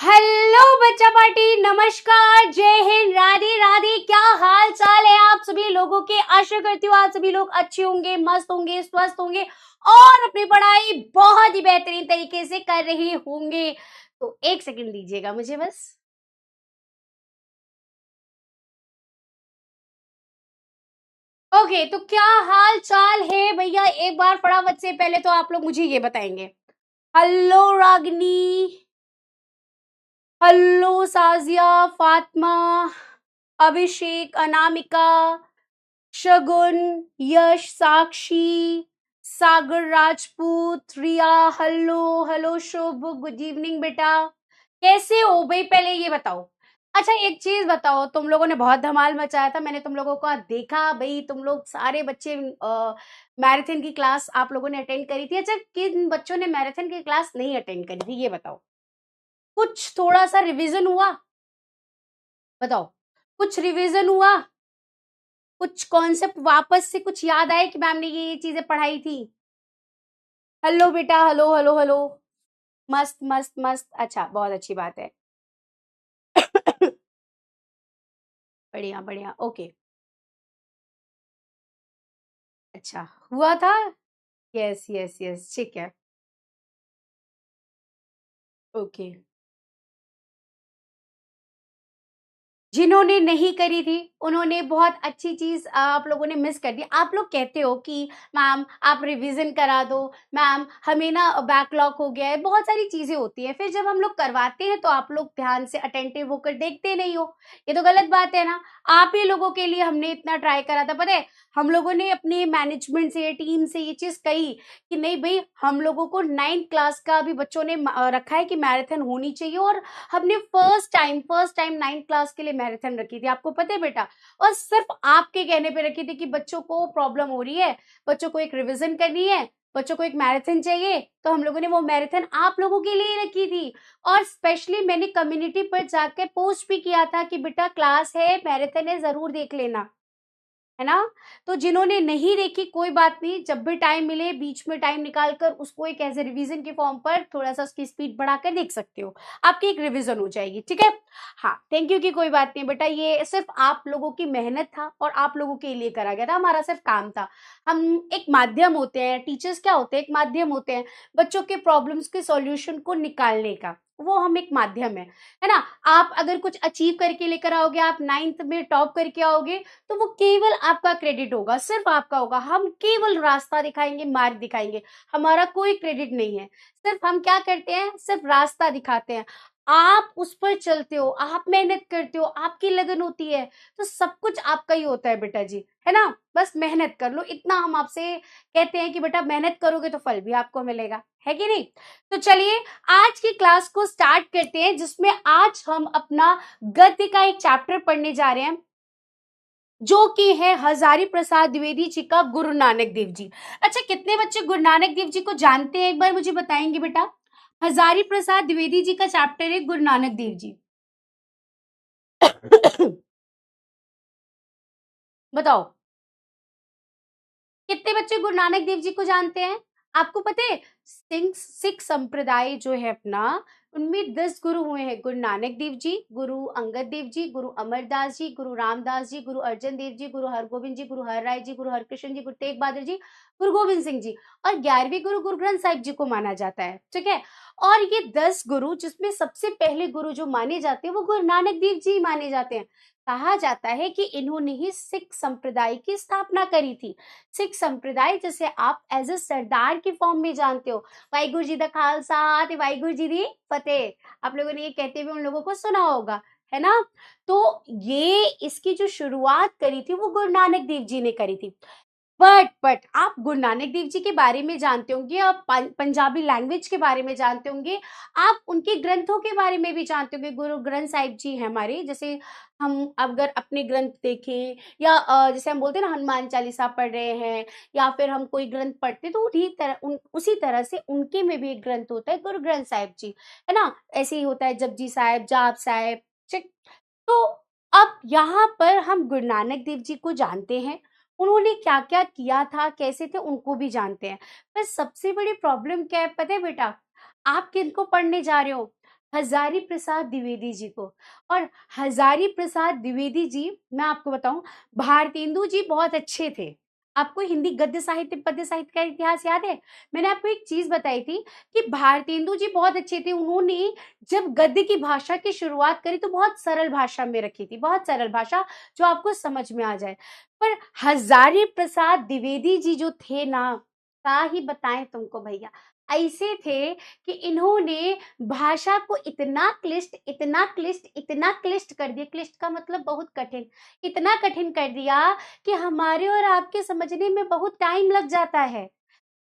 Hello बच्चा party, नमस्कार, जय हिंद, राधे राधे। क्या हाल चाल है आप सभी लोगों के? आशा करती हूँ आप सभी लोग अच्छे होंगे, मस्त होंगे, स्वस्थ होंगे और अपनी पढ़ाई बहुत ही बेहतरीन तरीके से कर रहे होंगे। तो एक सेकंड दीजिएगा मुझे बस। ओके, तो क्या हाल चाल है भैया? एक बार फटाफट से पहले तो आप लोग मुझे ये बताएंगे। हेलो रागिनी, हेलो साजिया, फातिमा, अभिषेक, अनामिका, शगुन, यश, साक्षी, सागर राजपूत, रिया, हेलो हेलो, शुभ, गुड इवनिंग बेटा। कैसे हो भाई? पहले ये बताओ। अच्छा एक चीज बताओ, तुम लोगों ने बहुत धमाल मचाया था, मैंने तुम लोगों को देखा भाई। तुम लोग सारे बच्चे मैराथन की क्लास आप लोगों ने अटेंड करी थी। अच्छा, किन बच्चों ने मैराथन की क्लास नहीं अटेंड करी थी ये बताओ। कुछ थोड़ा सा रिवीजन हुआ? बताओ, कुछ रिवीजन हुआ? कुछ कॉन्सेप्ट वापस से कुछ याद आए कि मैम ने ये चीजें पढ़ाई थी? हेलो बेटा, हेलो हेलो हेलो। मस्त मस्त मस्त, अच्छा बहुत अच्छी बात है। बढ़िया बढ़िया, ओके। अच्छा हुआ था। यस यस यस, ठीक है। ओके, जिन्होंने नहीं करी थी उन्होंने बहुत अच्छी चीज आप लोगों ने मिस कर दी। आप लोग कहते हो कि मैम आप रिवीजन करा दो, मैम हमें ना बैकलॉग हो गया है, बहुत सारी चीजें होती हैं। फिर जब हम लोग करवाते हैं तो आप लोग ध्यान से अटेंटिव होकर देखते नहीं हो। ये तो गलत बात है ना। आप ही लोगों के लिए हमने इतना ट्राई करा था, पता है। हम लोगों ने अपने मैनेजमेंट से, टीम से ये चीज कही कि नहीं भाई, हम लोगों को 9th क्लास का भी बच्चों ने रखा है कि मैराथन होनी चाहिए। और हमने फर्स्ट टाइम 9th क्लास के लिए मैराथन रखी थी, आपको पता है बेटा। और सिर्फ आपके कहने पे रखी थी कि बच्चों को प्रॉब्लम हो रही है, बच्चों को एक रिवीजन करनी है, बच्चों को एक मैराथन चाहिए, तो हम लोगों ने वो मैराथन आप लोगों के लिए ही रखी थी। और स्पेशली मैंने कम्युनिटी पर जाकर पोस्ट भी किया था कि बेटा क्लास है, मैराथन है, जरूर देख लेना, है ना। तो जिन्होंने नहीं देखी कोई बात नहीं, जब भी टाइम मिले बीच में टाइम निकाल कर उसको एक एज ए रिवीजन के फॉर्म पर थोड़ा सा उसकी स्पीड बढ़ाकर देख सकते हो। आपकी एक रिवीजन हो जाएगी, ठीक है। हाँ, थैंक यू की कोई बात नहीं बेटा, ये सिर्फ आप लोगों की मेहनत था और आप लोगों के लिए करा गया था, हमारा सिर्फ काम था। हम एक माध्यम होते हैं, टीचर्स क्या होते हैं, एक माध्यम होते हैं बच्चों के प्रॉब्लम्स के सॉल्यूशन को निकालने का। वो हम एक माध्यम है ना। आप अगर कुछ अचीव करके लेकर आओगे, आप 9th में टॉप करके आओगे, तो वो केवल आपका क्रेडिट होगा, सिर्फ आपका होगा। हम केवल रास्ता दिखाएंगे, मार्ग दिखाएंगे, हमारा कोई क्रेडिट नहीं है। सिर्फ हम क्या करते हैं, सिर्फ रास्ता दिखाते हैं। आप उस पर चलते हो, आप मेहनत करते हो, आपकी लगन होती है, तो सब कुछ आपका ही होता है बेटा जी, है ना। बस मेहनत कर लो, इतना हम आपसे कहते हैं कि बेटा मेहनत करोगे तो फल भी आपको मिलेगा, है कि नहीं। तो चलिए आज की क्लास को स्टार्ट करते हैं, जिसमें आज हम अपना गद्य का एक चैप्टर पढ़ने जा रहे हैं, जो कि है हजारी प्रसाद द्विवेदी जी का गुरु नानक देव जी। अच्छा, कितने बच्चे गुरु नानक देव जी को जानते हैं, एक बार मुझे बताएंगे बेटा। हजारी प्रसाद द्विवेदी जी का चैप्टर है गुरु नानक देव जी। बताओ, कितने बच्चे गुरु नानक देव जी को जानते हैं? आपको पता है सिख संप्रदाय जो है अपना, उनमें 10 गुरु हुए हैं। गुरु नानक देव जी, गुरु अंगद देव जी, गुरु अमरदास जी, गुरु रामदास जी, गुरु अर्जन देव जी, गुरु हरगोविंद जी, गुरु हरराय जी, गुरु हरकृष्ण जी, गुरु तेग बहादुर जी, गुरु गोविंद सिंह जी। और 11वीं गुरु गुरु ग्रंथ साहिब जी को माना जाता है, ठीक है। और ये 10 गुरु, जिसमें सबसे पहले गुरु जो माने जाते हैं वो गुरु नानक देव जी माने जाते हैं। कहा जाता है कि इन्होंने ही सिख संप्रदाय की स्थापना करी थी। सिख संप्रदाय जिसे आप एज ए सरदार की फॉर्म में जानते हो, वाहिगुरु जी दा खालसा ते वाहिगुरु जी दी फतेह, आप लोगों ने ये कहते हुए उन लोगों को सुना होगा, है ना। तो ये इसकी जो शुरुआत करी थी वो गुरु नानक देव जी ने करी थी। बट आप गुरु नानक देव जी के बारे में जानते होंगे, आप पंजाबी लैंग्वेज के बारे में जानते होंगे, आप उनके ग्रंथों के बारे में भी जानते होंगे। गुरु ग्रंथ साहिब जी हैं हमारे, जैसे हम अगर अपने ग्रंथ देखें, या जैसे हम बोलते हैं ना हनुमान चालीसा पढ़ रहे हैं, या फिर हम कोई ग्रंथ पढ़ते हैं, तो उसी तरह से उनके में भी एक ग्रंथ होता है गुरु ग्रंथ साहिब जी, है ना। ऐसे ही होता है जपजी साहिब, जाप साहिब, ठीक। तो अब यहाँ पर हम गुरु नानक देव जी को जानते हैं, उन्होंने क्या क्या किया था, कैसे थे, उनको भी जानते हैं। पर सबसे बड़ी प्रॉब्लम क्या है पता है बेटा? आप किनको पढ़ने जा रहे हो? हजारी प्रसाद द्विवेदी जी को। और हजारी प्रसाद द्विवेदी जी, मैं आपको बताऊं, भारतेंदु जी बहुत अच्छे थे। आपको हिंदी गद्य साहित्य पद्य साहित्य का इतिहास याद है? मैंने आपको एक चीज बताई थी कि भारतेंदु जी बहुत अच्छे थे। उन्होंने जब गद्य की भाषा की शुरुआत करी तो बहुत सरल भाषा में रखी थी, बहुत सरल भाषा जो आपको समझ में आ जाए। पर हजारी प्रसाद द्विवेदी जी जो थे ना, क्या ही बताएं तुमको भैया, ऐसे थे कि इन्होंने भाषा को इतना क्लिष्ट, इतना क्लिष्ट, इतना क्लिष्ट कर दिया, क्लिष्ट का मतलब बहुत कठिन, इतना कठिन कर दिया कि हमारे और आपके समझने में बहुत टाइम लग जाता है।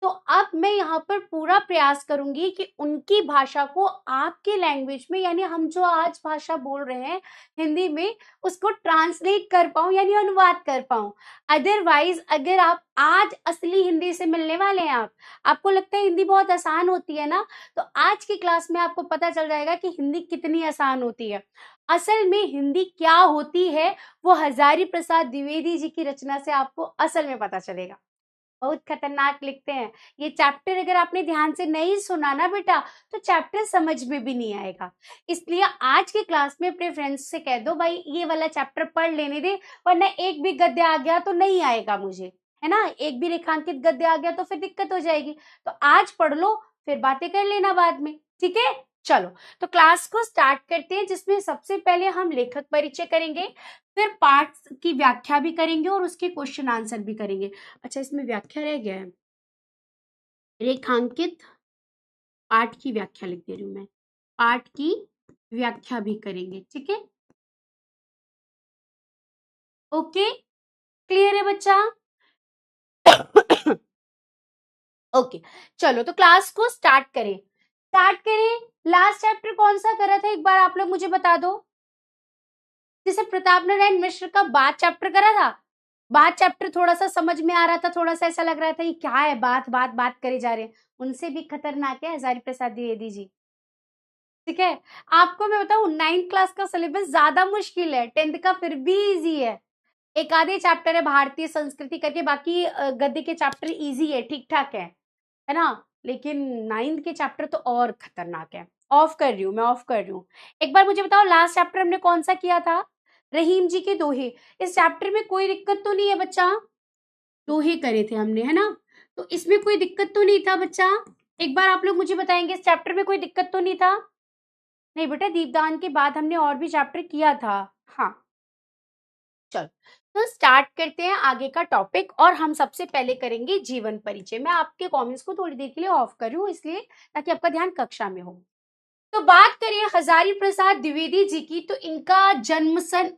तो अब मैं यहाँ पर पूरा प्रयास करूंगी कि उनकी भाषा को आपके लैंग्वेज में, यानी हम जो आज भाषा बोल रहे हैं हिंदी में, उसको ट्रांसलेट कर पाऊं, यानी अनुवाद कर पाऊं। अदरवाइज अगर आप आज असली हिंदी से मिलने वाले हैं, आपको लगता है हिंदी बहुत आसान होती है ना, तो आज की क्लास में आपको पता चल जाएगा कि हिंदी कितनी आसान होती है। असल में हिंदी क्या होती है वो हजारी प्रसाद द्विवेदी जी की रचना से आपको असल में पता चलेगा। बहुत खतरनाक लिखते हैं। ये चैप्टर अगर आपने ध्यान से नहीं सुना ना बेटा, तो चैप्टर समझ में भी नहीं आएगा। इसलिए आज की क्लास में अपने फ्रेंड्स से कह दो भाई ये वाला चैप्टर पढ़ लेने दे, वरना एक भी गद्य आ गया तो नहीं आएगा मुझे, है ना, एक भी रेखांकित गद्य आ गया तो फिर दिक्कत हो जाएगी। तो आज पढ़ लो, फिर बातें कर लेना बाद में, ठीक है? चलो, तो क्लास को स्टार्ट करते हैं, जिसमें सबसे पहले हम लेखक परिचय करेंगे, फिर पाठ की व्याख्या भी करेंगे और उसके क्वेश्चन आंसर भी करेंगे। अच्छा, इसमें व्याख्या रह गया है, रेखांकित पाठ की व्याख्या लिख दे रही हूं मैं, पाठ की व्याख्या भी करेंगे, ठीक है? ओके, क्लियर है बच्चा? ओके, चलो तो क्लास को स्टार्ट करें। लास्ट चैप्टर कौन सा करा था, एक बार आप लोग मुझे बता दो। जैसे प्रताप नारायण मिश्र का बात चैप्टर करा था, बात चैप्टर थोड़ा सा समझ में आ रहा था, थोड़ा सा ऐसा लग रहा था ये क्या है, बात बात बात करे जा रहे हैं। उनसे भी खतरनाक है हजारी प्रसाद द्विवेदी जी, ठीक है? आपको मैं बताऊं, 9th क्लास का सिलेबस ज्यादा मुश्किल है, 10th का फिर भी इजी है। एक आधे चैप्टर है भारतीय संस्कृति करके, बाकी गद्य के चैप्टर इजी है, ठीक ठाक है ना? लेकिन 9th के चैप्टर तो और खतरनाक है। ऑफ कर रही हूँ मैं, ऑफ कर रही हूँ। एक बार मुझे बताओ, लास्ट चैप्टर हमने कौन सा किया था? रहीम जी के दोहे। इस चैप्टर में कोई दिक्कत तो नहीं है बच्चा? दोहे करे थे हमने, है ना? तो इसमें कोई दिक्कत तो नहीं था बच्चा? एक बार आप लोग मुझे बताएंगे, इस चैप्टर में कोई दिक्कत तो नहीं था? नहीं बेटा, दीपदान के बाद हमने और भी चैप्टर किया था। हाँ, चलो तो स्टार्ट करते हैं आगे का टॉपिक, और हम सबसे पहले करेंगे जीवन परिचय। मैं आपके कमेंट्स को थोड़ी देर के लिए ऑफ कर रही हूँ, इसलिए ताकि आपका ध्यान कक्षा में हो। तो बात करें हजारी प्रसाद द्विवेदी जी की, तो इनका जन्म सन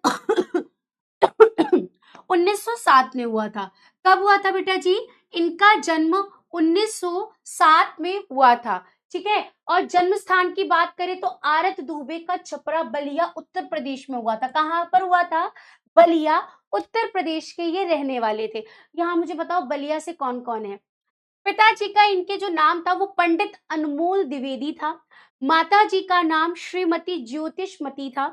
1907 में हुआ था। कब हुआ था बेटा जी? इनका जन्म 1907 में हुआ था, ठीक है? और जन्म स्थान की बात करें तो आरत दुबे का छपरा बलिया उत्तर प्रदेश में हुआ था। कहां पर हुआ था? बलिया, उत्तर प्रदेश के ये रहने वाले थे। यहाँ मुझे बताओ, बलिया से कौन कौन है? पिताजी का इनके जो नाम था वो पंडित अनमोल द्विवेदी था। माता जी का नाम श्रीमती ज्योतिषमती था,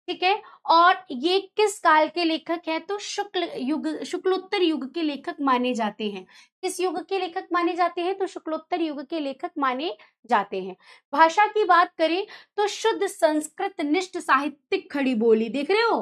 ठीक है? और ये किस काल के लेखक हैं? तो शुक्लोत्तर युग के लेखक माने जाते हैं। किस युग के लेखक माने जाते हैं? तो शुक्लोत्तर युग के लेखक माने जाते हैं। भाषा की बात करें तो शुद्ध संस्कृत निष्ठ साहित्यिक खड़ी बोली, देख रहे हो,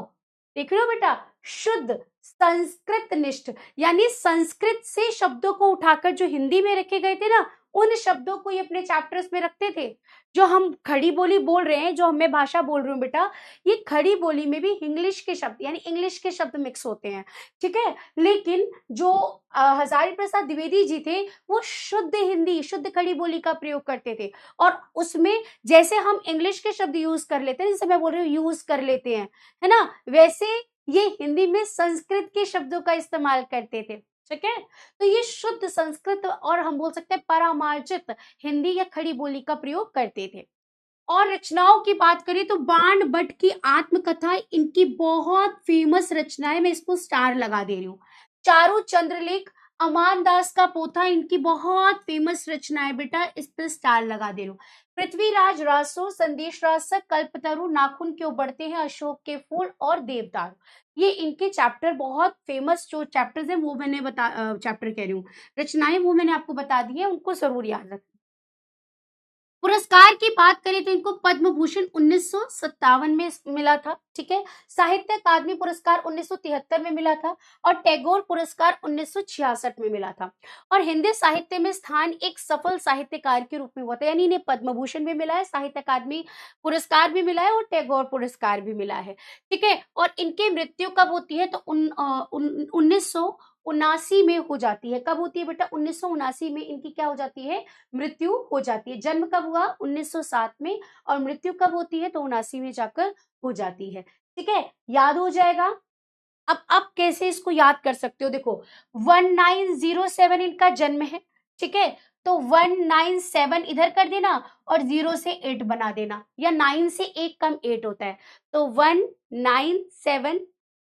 देख रहे हो बेटा? शुद्ध संस्कृत निष्ठ, यानी संस्कृत से शब्दों को उठाकर जो हिंदी में रखे गए थे ना, उन शब्दों को ये अपने चैप्टर्स में रखते थे। जो हम खड़ी बोली बोल रहे हैं, जो मैं भाषा बोल रही हूँ बेटा, ये खड़ी बोली में भी इंग्लिश के शब्द, यानी इंग्लिश के शब्द मिक्स होते हैं, ठीक है? लेकिन जो हजारी प्रसाद द्विवेदी जी थे, वो शुद्ध हिंदी, शुद्ध खड़ी बोली का प्रयोग करते थे। और उसमें जैसे हम इंग्लिश के शब्द यूज कर लेते हैं, जैसे मैं बोल रही हूँ यूज कर लेते हैं, है ना, वैसे ये हिंदी में संस्कृत के शब्दों का इस्तेमाल करते थे, ठीक है? तो ये शुद्ध संस्कृत और हम बोल सकते हैं परामार्जित हिंदी या खड़ी बोली का प्रयोग करते थे। और रचनाओं की बात करें तो बाण भट्ट की आत्मकथा इनकी बहुत फेमस रचना है, मैं इसको स्टार लगा दे रही हूँ। चारू चंद्रलेख, अमान दास का पोथा, इनकी बहुत फेमस रचना है बेटा, इस पर स्टार लगा दे रही हूँ। पृथ्वीराज रासो, संदेश रासक, कल्पतरु, नाखून क्यों बढ़ते हैं, अशोक के फूल और देवदारू, ये इनके चैप्टर बहुत फेमस जो चैप्टर्स हैं वो मैंने चैप्टर कह रही हूँ, रचनाएं वो मैंने आपको बता दी है, उनको जरूर याद रखना। पुरस्कार की बात करें तो इनको पद्म भूषण 1957 में मिला था, ठीक है। साहित्य अकादमी पुरस्कार 1973 में मिला था और टैगोर पुरस्कार 1966 में मिला था। और हिंदी साहित्य में स्थान एक सफल साहित्यकार के रूप में हुआ था, यानी इन्हें पद्म भूषण भी मिला है, साहित्य अकादमी पुरस्कार भी मिला है और टैगोर पुरस्कार भी मिला है, ठीक है। और इनकी मृत्यु कब होती है तो 1979 में हो जाती है। कब होती है बेटा? 1979 में इनकी क्या हो जाती है? मृत्यु हो जाती है। जन्म कब हुआ? 1907 में, और मृत्यु कब होती है? तो 79 में जाकर हो जाती है, ठीक है। याद हो जाएगा। अब कैसे इसको याद कर सकते हो? देखो 1907 इनका जन्म है, ठीक है। तो 197 इधर कर देना और 0 से 8 बना देना, या 9 से 1 कम 8 होता है, तो 197,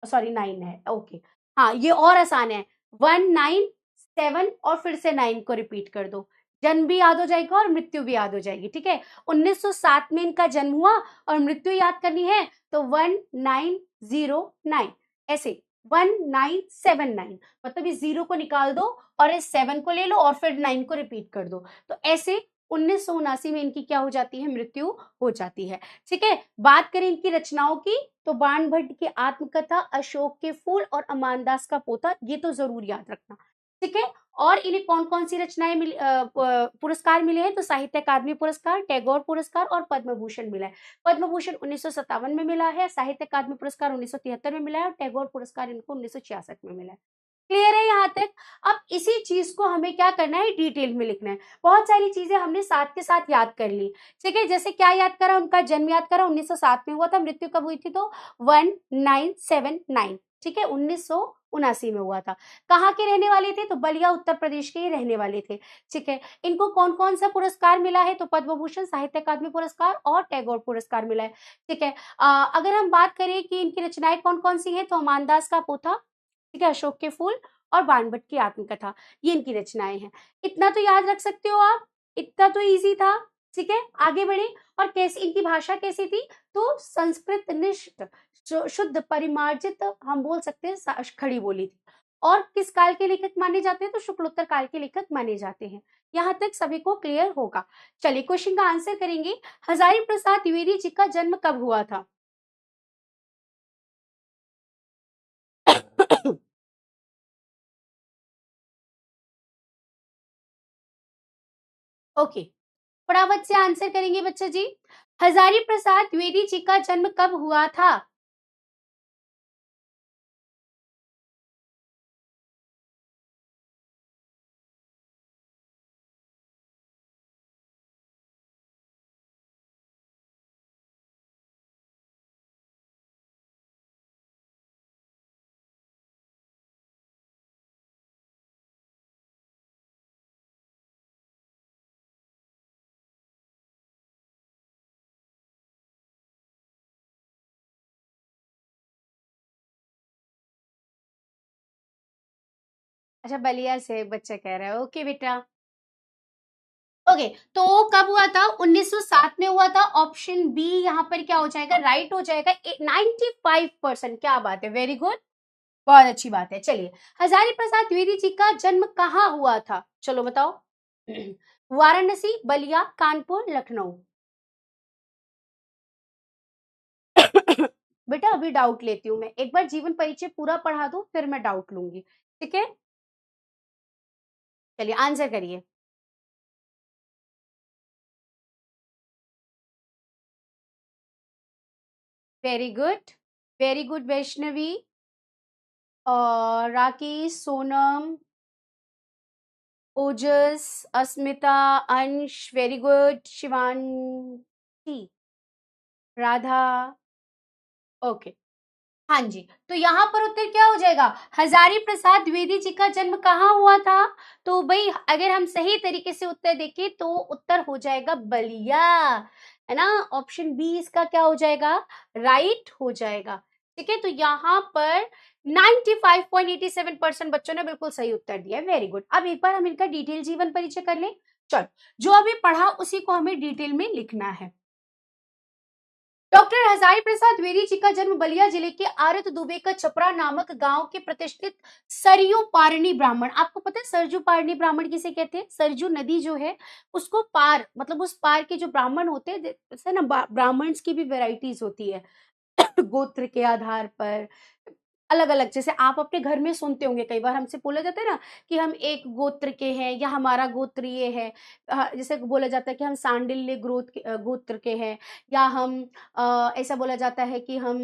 सॉरी 9 है, ओके। हाँ ये और आसान है, 197 और फिर से 9 को रिपीट कर दो, जन्म भी याद हो जाएगा और मृत्यु भी याद हो जाएगी, ठीक है। 1907 में इनका जन्म हुआ और मृत्यु याद करनी है तो 1909, ऐसे 1979, मतलब इस 0 को निकाल दो और इस 7 को ले लो और फिर 9 को रिपीट कर दो, तो ऐसे 1979 में इनकी क्या हो जाती है? मृत्यु हो जाती है, ठीक है। बात करें इनकी रचनाओं की तो बाण भट्ट की आत्मकथा, अशोक के फूल और अमानदास का पोता, ये तो जरूर याद रखना, ठीक है। और इन्हें कौन कौन सी रचनाएं मिली, पुरस्कार मिले हैं? तो साहित्य अकादमी पुरस्कार, टैगोर पुरस्कार और पद्म भूषण मिला है। पद्म भूषण 1957 में मिला है, साहित्य अकादमी पुरस्कार 1973 में मिला है और टैगोर पुरस्कार इनको 1966 में मिला है। क्लियर है यहाँ तक? अब इसी चीज को हमें क्या करना है? डिटेल में लिखना है। बहुत सारी चीजें हमने साथ के साथ याद कर ली, ठीक है। जैसे क्या याद करा? उनका जन्म याद करा, 1907 में हुआ था। मृत्यु कब हुई थी? तो 1979, ठीक है, 1979 में हुआ था। कहाँ के रहने वाले थे? तो बलिया उत्तर प्रदेश के ही रहने वाले थे, ठीक है। इनको कौन कौन सा पुरस्कार मिला है? तो पद्म भूषण, साहित्य अकादमी पुरस्कार और टैगोर पुरस्कार मिला है, ठीक है। अगर हम बात करें कि इनकी रचनाएं कौन कौन सी है, तो अमानदास का पोथा, ठीक है, अशोक के फूल और बाण भट्ट की आत्मकथा, ये इनकी रचनाएं हैं। इतना तो याद रख सकते हो आप, इतना तो इजी था, ठीक है। आगे बढ़े। और कैसी इनकी भाषा कैसी थी? तो संस्कृत निष्ठ, शुद्ध परिमार्जित, हम बोल सकते हैं खड़ी बोली थी। और किस काल के लेखक माने जाते हैं? तो शुक्लोत्तर काल के लेखक माने जाते हैं। यहाँ तक सभी को क्लियर होगा। चलिए क्वेश्चन का आंसर करेंगे। हजारी प्रसाद द्विवेदी जी का जन्म कब हुआ था? ओके, फटाफट से आंसर करेंगे बच्चा जी। हजारी प्रसाद द्विवेदी जी का जन्म कब हुआ था? अच्छा, बलिया से बच्चा कह रहा है, ओके बेटा। ओके, तो कब हुआ था? 1907 में हुआ था। ऑप्शन बी यहाँ पर क्या हो जाएगा? राइट हो जाएगा। 95%, क्या बात है, वेरी गुड, बहुत अच्छी बात है। चलिए, हजारी प्रसाद द्विवेदी जी का जन्म कहाँ हुआ था? चलो बताओ। वाराणसी, बलिया, कानपुर, लखनऊ। बेटा अभी डाउट लेती हूँ मैं, एक बार जीवन परिचय पूरा पढ़ा दो फिर मैं डाउट लूंगी, ठीक है। चलिए आंसर करिए। Very good, very good Vaishnavi और राकेश, सोनम, ओजस, अस्मिता, अंश, very good, Shivanshi, Radha, okay. हाँ जी, तो यहाँ पर उत्तर क्या हो जाएगा? हजारी प्रसाद द्विवेदी जी का जन्म कहाँ हुआ था? तो भाई अगर हम सही तरीके से उत्तर देखें तो उत्तर हो जाएगा बलिया, है ना। ऑप्शन बी इसका क्या हो जाएगा? राइट हो जाएगा, ठीक है। तो यहाँ पर 95.87% बच्चों ने बिल्कुल सही उत्तर दिया, वेरी गुड। अब एक बार हम इनका डिटेल जीवन परिचय कर लें। चलो, जो अभी पढ़ा उसी को हमें डिटेल में लिखना है। डॉक्टर हजारी प्रसाद द्विवेदी जी का जन्म बलिया जिले के आरत दुबे का छपरा नामक गांव के प्रतिष्ठित सरयू पारणी ब्राह्मण, आपको पता है सरजू पारणी ब्राह्मण किसे कहते हैं? सरजू नदी जो है उसको पार, मतलब उस पार के जो ब्राह्मण होते हैं, जैसे ना ब्राह्मण्स की भी वेराइटीज होती है गोत्र के आधार पर अलग अलग। जैसे आप अपने घर में सुनते होंगे, कई बार हमसे बोला जाता है ना कि हम एक गोत्र के हैं या हमारा गोत्र ये है। जैसे बोला जाता है कि हम सांडिल्य गोत्र के हैं, या हम ऐसा बोला जाता है कि हम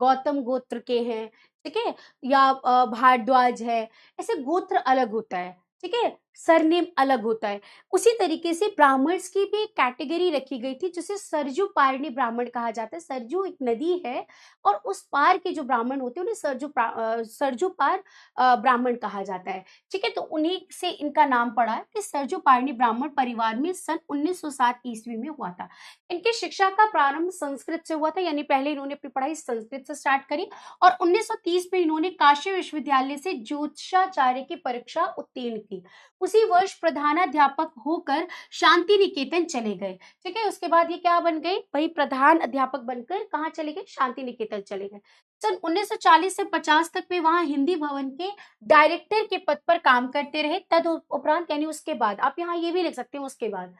गौतम गोत्र के हैं, ठीक है, या भारद्वाज है। ऐसे गोत्र अलग होता है, ठीक है, सरनेम अलग होता है। उसी तरीके से ब्राह्मण्स की भी एक कैटेगरी रखी गई थी जिसे सरजू पारणी ब्राह्मण कहा जाता है। सरजू एक नदी है और उस पार के जो ब्राह्मण होते हैं उन्हें सरजू पार ब्राह्मण कहा जाता है, ठीक है। तो उन्हीं से इनका नाम पड़ा है कि सरजू पारणी ब्राह्मण परिवार में सन 1907 ईस्वी में हुआ था। इनकी शिक्षा का प्रारंभ संस्कृत से हुआ था, यानी पहले इन्होंने अपनी पढ़ाई संस्कृत से स्टार्ट करी और 1930 में इन्होंने काशी विश्वविद्यालय से ज्योतिषाचार्य की परीक्षा उत्तीर्ण की। उसी वर्ष प्रधानाध्यापक होकर शांति निकेतन चले गए, ठीक है। उसके बाद ये क्या बन गए, वही प्रधान अध्यापक बनकर कहाँ चले गए, शांति निकेतन चले गए। सन 1940 से 50 तक वे वहां हिंदी भवन के डायरेक्टर के पद पर काम करते रहे। तद उपरांत यानी उसके बाद, आप यहाँ ये भी लिख सकते हैं उसके बाद,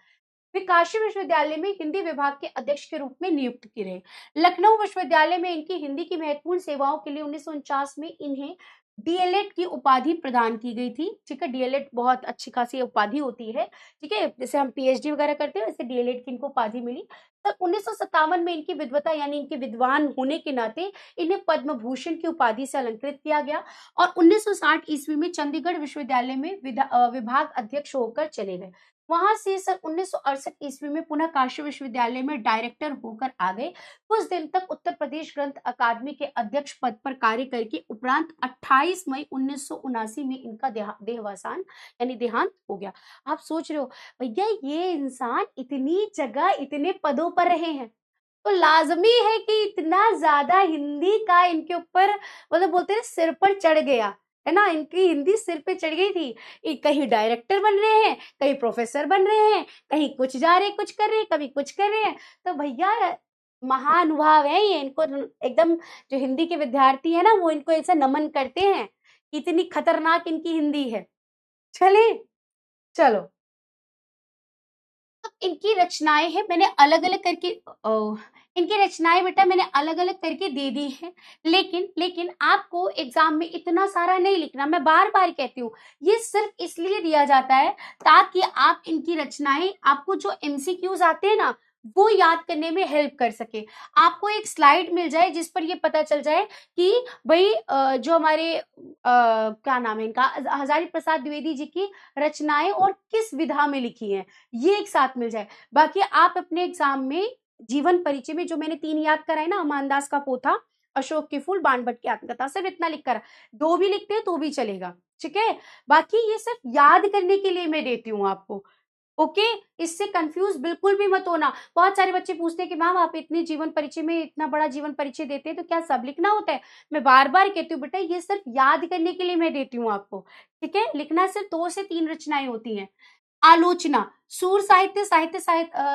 वे काशी विश्वविद्यालय में हिंदी विभाग के अध्यक्ष के रूप में नियुक्त किए रहे। लखनऊ विश्वविद्यालय में इनकी हिंदी की महत्वपूर्ण सेवाओं के लिए 1949 में इन्हें डीएलएड की उपाधि प्रदान की गई थी, ठीक है। डीएलएड बहुत अच्छी खासी उपाधि होती है, ठीक है, जैसे हम पीएचडी वगैरह करते हैं वैसे डीएलएड की इनको उपाधि मिली। तब 1957 में इनकी विद्वता यानी इनके विद्वान होने के नाते इन्हें पद्म भूषण की उपाधि से अलंकृत किया गया और 1960 ईस्वी में चंडीगढ़ विश्वविद्यालय में विभाग अध्यक्ष होकर चले गए। वहां से सन 1968 ईस्वी में पुनः काशी विश्वविद्यालय में डायरेक्टर होकर आ गए। कुछ दिन तक उत्तर प्रदेश ग्रंथ अकादमी के अध्यक्ष पद पर कार्य करके उपरांत 28 मई 1979 में इनका देहावसान यानी देहांत हो गया। आप सोच रहे हो भैया ये इंसान इतनी जगह इतने पदों पर रहे हैं, तो लाजमी है कि इतना ज्यादा हिंदी का इनके ऊपर, मतलब बोलते हैं सिर पर चढ़ गया है ना, इनकी हिंदी सिर पे चढ़ गई थी। कहीं डायरेक्टर बन रहे हैं, कहीं प्रोफेसर बन रहे हैं, कहीं कुछ जा रहे कुछ कर रहे हैं, कभी कुछ कर रहे हैं। तो भैया महानुभाव है ये, इनको एकदम जो हिंदी के विद्यार्थी है ना वो इनको ऐसा नमन करते हैं, इतनी खतरनाक इनकी हिंदी है। चले चलो, इनकी रचनाएं हैं मैंने अलग अलग करके इनकी रचनाएं बेटा मैंने अलग अलग करके दे दी है, लेकिन लेकिन आपको एग्जाम में इतना सारा नहीं लिखना। मैं बार बार कहती हूँ ये सिर्फ इसलिए दिया जाता है ताकि आप इनकी रचनाएं, आपको जो एमसीक्यूज आते हैं ना वो याद करने में हेल्प कर सके। आपको एक स्लाइड मिल जाए जिस पर ये पता चल जाए कि भाई जो हमारे क्या नाम है इनका, हजारी प्रसाद द्विवेदी जी की रचनाएं और किस विधा में लिखी हैं, ये एक साथ मिल जाए। बाकी आप अपने एग्जाम में जीवन परिचय में जो मैंने 3 याद कराए ना, अमानदास का पोथा, अशोक के फूल, बाणभट्ट की आत्मकथा, सिर्फ इतना लिख कर 2 भी लिखते हैं तो भी चलेगा, ठीक है। बाकी ये सिर्फ याद करने के लिए मैं देती हूँ आपको, ओके। इससे कंफ्यूज बिल्कुल भी मत होना। बहुत सारे बच्चे पूछते हैं कि मैम आप इतने जीवन परिचय में इतना बड़ा जीवन परिचय देते हैं तो क्या सब लिखना होता है? मैं बार बार कहती हूँ बेटा ये सिर्फ याद करने के लिए मैं देती हूँ आपको, ठीक है। लिखना सिर्फ 2 से 3 रचनाएं होती हैं। आलोचना, सूर साहित्य,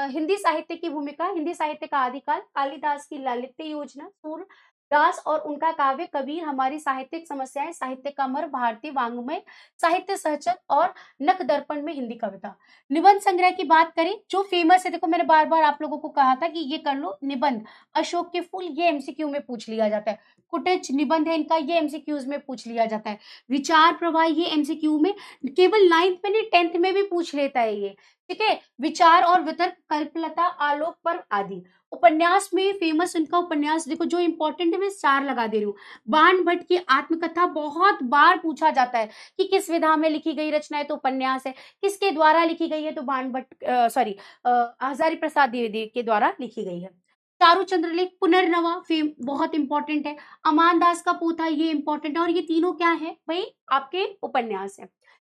हिंदी साहित्य की भूमिका, हिंदी साहित्य का आदिकाल, कालिदास की लालित्य योजना, सूरदास और उनका काव्य, कबीर, हमारी साहित्यिक समस्याएं, साहित्य का मर्म, भारतीय वाङ्मय, साहित्य सहचर और नक दर्पण में हिंदी कविता। निबंध संग्रह की बात करें जो फेमस है, देखो मैंने बार बार आप लोगों को कहा था कि ये कर लो निबंध, अशोक के फूल, ये एमसीक्यू में पूछ लिया जाता है। कुटिच निबंध है इनका, ये एमसीक्यूज में पूछ लिया जाता है। विचार प्रवाह, ये एमसीक्यू में केवल 9th में नहीं 10th में भी पूछ लेता है ये, ठीक है। विचार और वितर्क, कल्पलता, आलोक पर्व आदि। उपन्यास में फेमस इनका उपन्यास देखो जो इंपॉर्टेंट है मैं 4 लगा दे रही हूँ। बाणभट्ट की आत्मकथा बहुत बार पूछा जाता है कि किस विधा में लिखी गई रचना है, तो उपन्यास है। किसके द्वारा लिखी गई है, तो बाणभट्ट हजारी प्रसाद द्विवेदी के द्वारा लिखी गई है। चारू चंद्रलेख, पुनर्नवा फेम बहुत इंपॉर्टेंट है। अमानदास का पोथा, ये इंपॉर्टेंट है। और ये तीनों क्या है भाई, आपके उपन्यास है,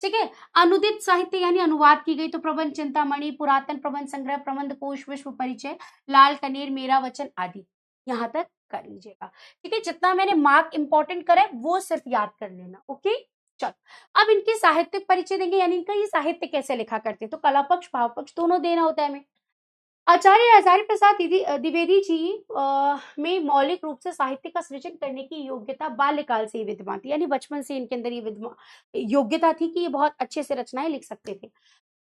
ठीक है। अनुदित साहित्य यानी अनुवाद की गई तो प्रबंध चिंतामणि, पुरातन प्रबंध संग्रह, प्रबंध कोश, विश्व परिचय, लाल कनेर, मेरा वचन आदि। यहाँ तक कर लीजिएगा, ठीक है। जितना मैंने मार्क इंपॉर्टेंट करा है वो सिर्फ याद कर लेना, ओके। चलो अब इनके साहित्यिक परिचय देंगे, यानी इनका ये साहित्य कैसे लिखा करते हैं, तो कला पक्ष भाव पक्ष दोनों देना होता है हमें। आचार्य हजारी प्रसाद द्विवेदी जी में मौलिक रूप से साहित्य का सृजन करने की योग्यता बाल्यकाल से ही विद्यमान थी, यानी बचपन से इनके अंदर ये योग्यता थी कि ये बहुत अच्छे से रचनाएं लिख सकते थे।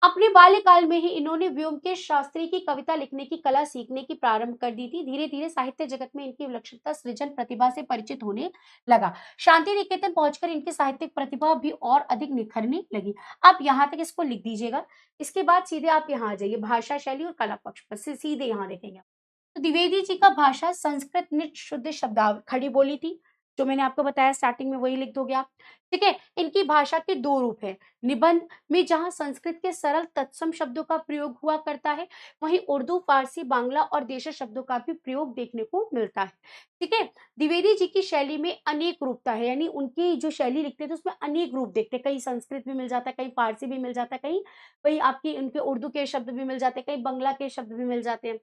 अपने बाल्यकाल में ही इन्होंने व्योमकेश शास्त्री की कविता लिखने की कला सीखने की प्रारंभ कर दी थी। धीरे-धीरे साहित्य जगत में इनकी विलक्षणता सृजन प्रतिभा से परिचित होने लगा। शांति निकेतन पहुंचकर इनकी साहित्यिक प्रतिभा भी और अधिक निखरने लगी। आप यहाँ तक इसको लिख दीजिएगा। इसके बाद सीधे आप यहाँ आ जाइए भाषा शैली और कला पक्ष पर, सीधे यहाँ देखेंगे। तो द्विवेदी जी का भाषा संस्कृत निट शुद्ध शब्दावली खड़ी बोली थी, जो मैंने आपको बताया स्टार्टिंग में वही लिख दोगे आप। ठीक है, इनकी भाषा के दो रूप है। निबंध में जहां संस्कृत के सरल तत्सम शब्दों का प्रयोग हुआ करता है, वहीं उर्दू, फारसी, बांग्ला और देशी शब्दों का भी प्रयोग देखने को मिलता है। ठीक है, द्विवेदी जी की शैली में अनेक रूपता है, यानी उनकी जो शैली लिखते थे उसमें अनेक रूप देखते हैं। कहीं संस्कृत भी मिल जाता है, कहीं फारसी भी मिल जाता है, कहीं वही आपकी उनके उर्दू के शब्द भी मिल जाते हैं, कहीं बंगला के शब्द भी मिल जाते हैं।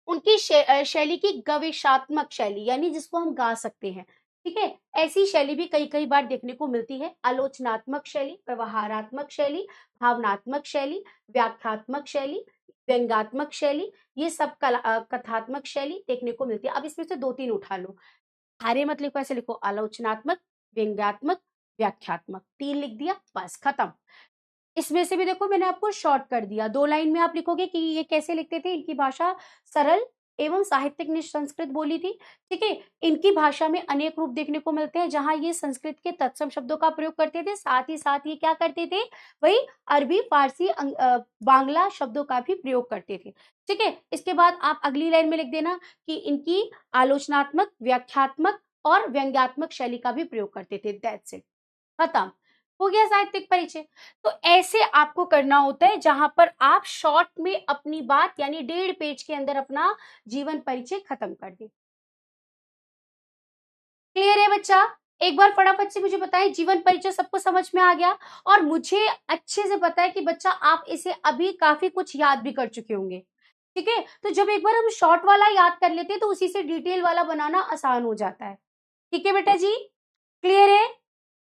उनकी शैली की गवेषात्मक शैली, यानी जिसको हम गा सकते हैं। ठीक है, ऐसी शैली भी कई कई बार देखने को मिलती है। आलोचनात्मक शैली, व्यवहारात्मक शैली, भावनात्मक शैली, व्याख्यात्मक शैली, व्यंग्यात्मक शैली, ये सब कथात्मक शैली देखने को मिलती है। अब इसमें से दो तीन उठा लो। सारे मत लिखो, ऐसे लिखो, आलोचनात्मक, व्यंग्यात्मक, व्याख्यात्मक। तीन लिख दिया, बस खत्म। इसमें से भी देखो मैंने आपको शॉर्ट कर दिया। 2 लाइन में आप लिखोगे कि ये कैसे लिखते थे। इनकी भाषा सरल एवं साहित्यिक निष्ठ संस्कृत बोली थी। ठीक है, इनकी भाषा में अनेक रूप देखने को मिलते हैं, जहां ये संस्कृत के तत्सम शब्दों का प्रयोग करते थे, साथ ही साथ ये क्या करते थे, वही अरबी, फारसी, बांग्ला शब्दों का भी प्रयोग करते थे। ठीक है, इसके बाद आप अगली लाइन में लिख देना कि इनकी आलोचनात्मक, व्याख्यात्मक और व्यंग्यात्मक शैली का भी प्रयोग करते थे। दैट्स इट, खत्म हो गया साहित्यिक परिचय। तो ऐसे आपको करना होता है, जहां पर आप शॉर्ट में अपनी बात, यानी 1.5 पेज के अंदर अपना जीवन परिचय खत्म कर दें। क्लियर है बच्चा? एक बार फटाफट से मुझे बताएं, जीवन परिचय सबको समझ में आ गया? और मुझे अच्छे से पता है कि बच्चा आप इसे अभी काफी कुछ याद भी कर चुके होंगे। ठीक है, तो जब एक बार हम शॉर्ट वाला याद कर लेते हैं तो उसी से डिटेल वाला बनाना आसान हो जाता है। ठीक है बेटा जी, क्लियर है?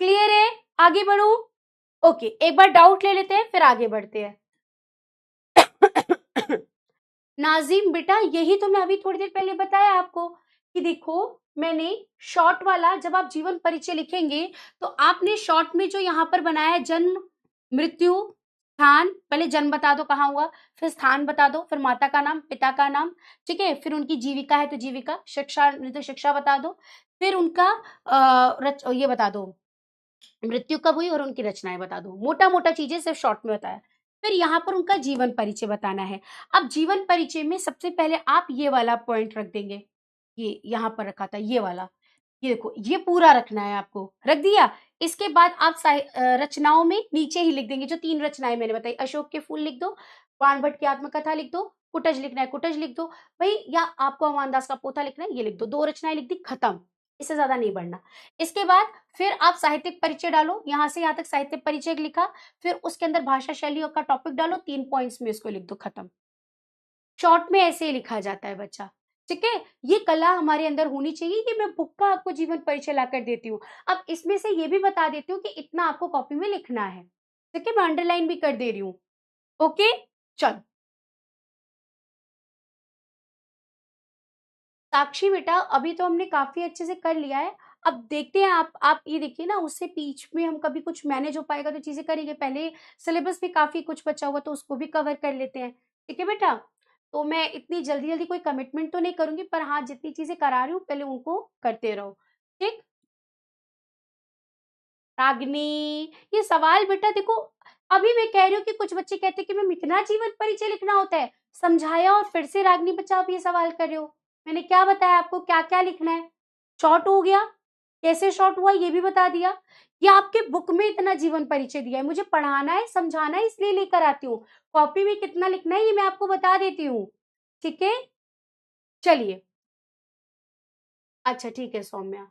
क्लियर है? आगे बढ़ू? ओके, एक बार डाउट ले लेते हैं फिर आगे बढ़ते हैं। नाजिम बेटा, यही तो मैं अभी थोड़ी देर पहले बताया आपको कि देखो, मैंने शॉर्ट वाला, जब आप जीवन परिचय लिखेंगे तो आपने शॉर्ट में जो यहाँ पर बनाया है, जन्म, मृत्यु, स्थान, पहले जन्म बता दो कहाँ हुआ, फिर स्थान बता दो, फिर माता का नाम, पिता का नाम। ठीक है, फिर उनकी जीविका है तो जीविका, शिक्षा नहीं तो शिक्षा बता दो, फिर उनका ये बता दो मृत्यु कब हुई और उनकी रचनाएं बता दो। मोटा मोटा चीजें सिर्फ शॉर्ट में बताया। फिर यहाँ पर उनका जीवन परिचय बताना है। अब जीवन परिचय में सबसे पहले आप ये वाला पॉइंट रख देंगे, ये यहाँ पर रखा था ये वाला, ये देखो, ये पूरा रखना है आपको, रख दिया। इसके बाद आप रचनाओं में नीचे ही लिख देंगे जो 3 रचनाएं मैंने बताई। अशोक के फूल लिख दो, बाण भट्ट की आत्मकथा लिख दो, कुटज लिखना है कुटज लिख दो भाई, या आपको अमानदास का पोथा लिखना है ये लिख दो। 2 रचनाएं लिख दी, खत्म, इससे ज्यादा नहीं बढ़ना। इसके बाद फिर आप साहित्यिक परिचय डालो, यहाँ से यहाँ तक साहित्यिक परिचय लिखा, फिर उसके अंदर भाषा शैली का टॉपिक डालो, 3 पॉइंट्स में इसको लिख दो, खत्म। शॉर्ट में ऐसे ही लिखा जाता है बच्चा। ठीक है, ये कला हमारे अंदर होनी चाहिए कि मैं बुक का आपको जीवन परिचय लाकर देती हूँ। अब इसमें से ये भी बता देती हूँ कि इतना आपको कॉपी में लिखना है। ठीक है, मैं अंडरलाइन भी कर दे रही हूँ। ओके, चलो साक्षी बेटा, अभी तो हमने काफी अच्छे से कर लिया है। अब देखते हैं, आप ये देखिए ना, उससे बीच में हम कभी कुछ मैनेज हो पाएगा तो चीजें करेंगे। पहले सिलेबस में काफी कुछ बचा हुआ तो उसको भी कवर कर लेते हैं। ठीक है बेटा, तो मैं इतनी जल्दी जल्दी कोई कमिटमेंट तो नहीं करूंगी, पर हाँ जितनी चीजें करा रही हूँ पहले उनको करते रहो। ठीक, रागिनी, ये सवाल बेटा देखो, अभी मैं कह रही हूँ कि कुछ बच्चे कहते हैं कि मैम इतना जीवन परिचय लिखना होता है, समझाया और फिर से रागिनी बच्चा आप ये सवाल कर रहे हो। मैंने क्या बताया आपको, क्या क्या लिखना है? शॉर्ट हो गया, कैसे शॉर्ट हुआ ये भी बता दिया। ये आपके बुक में इतना जीवन परिचय दिया है, मुझे पढ़ाना है, समझाना है, इसलिए लेकर आती हूँ। कॉपी में कितना लिखना है ये मैं आपको बता देती हूँ। ठीक है, चलिए, अच्छा ठीक है सौम्या।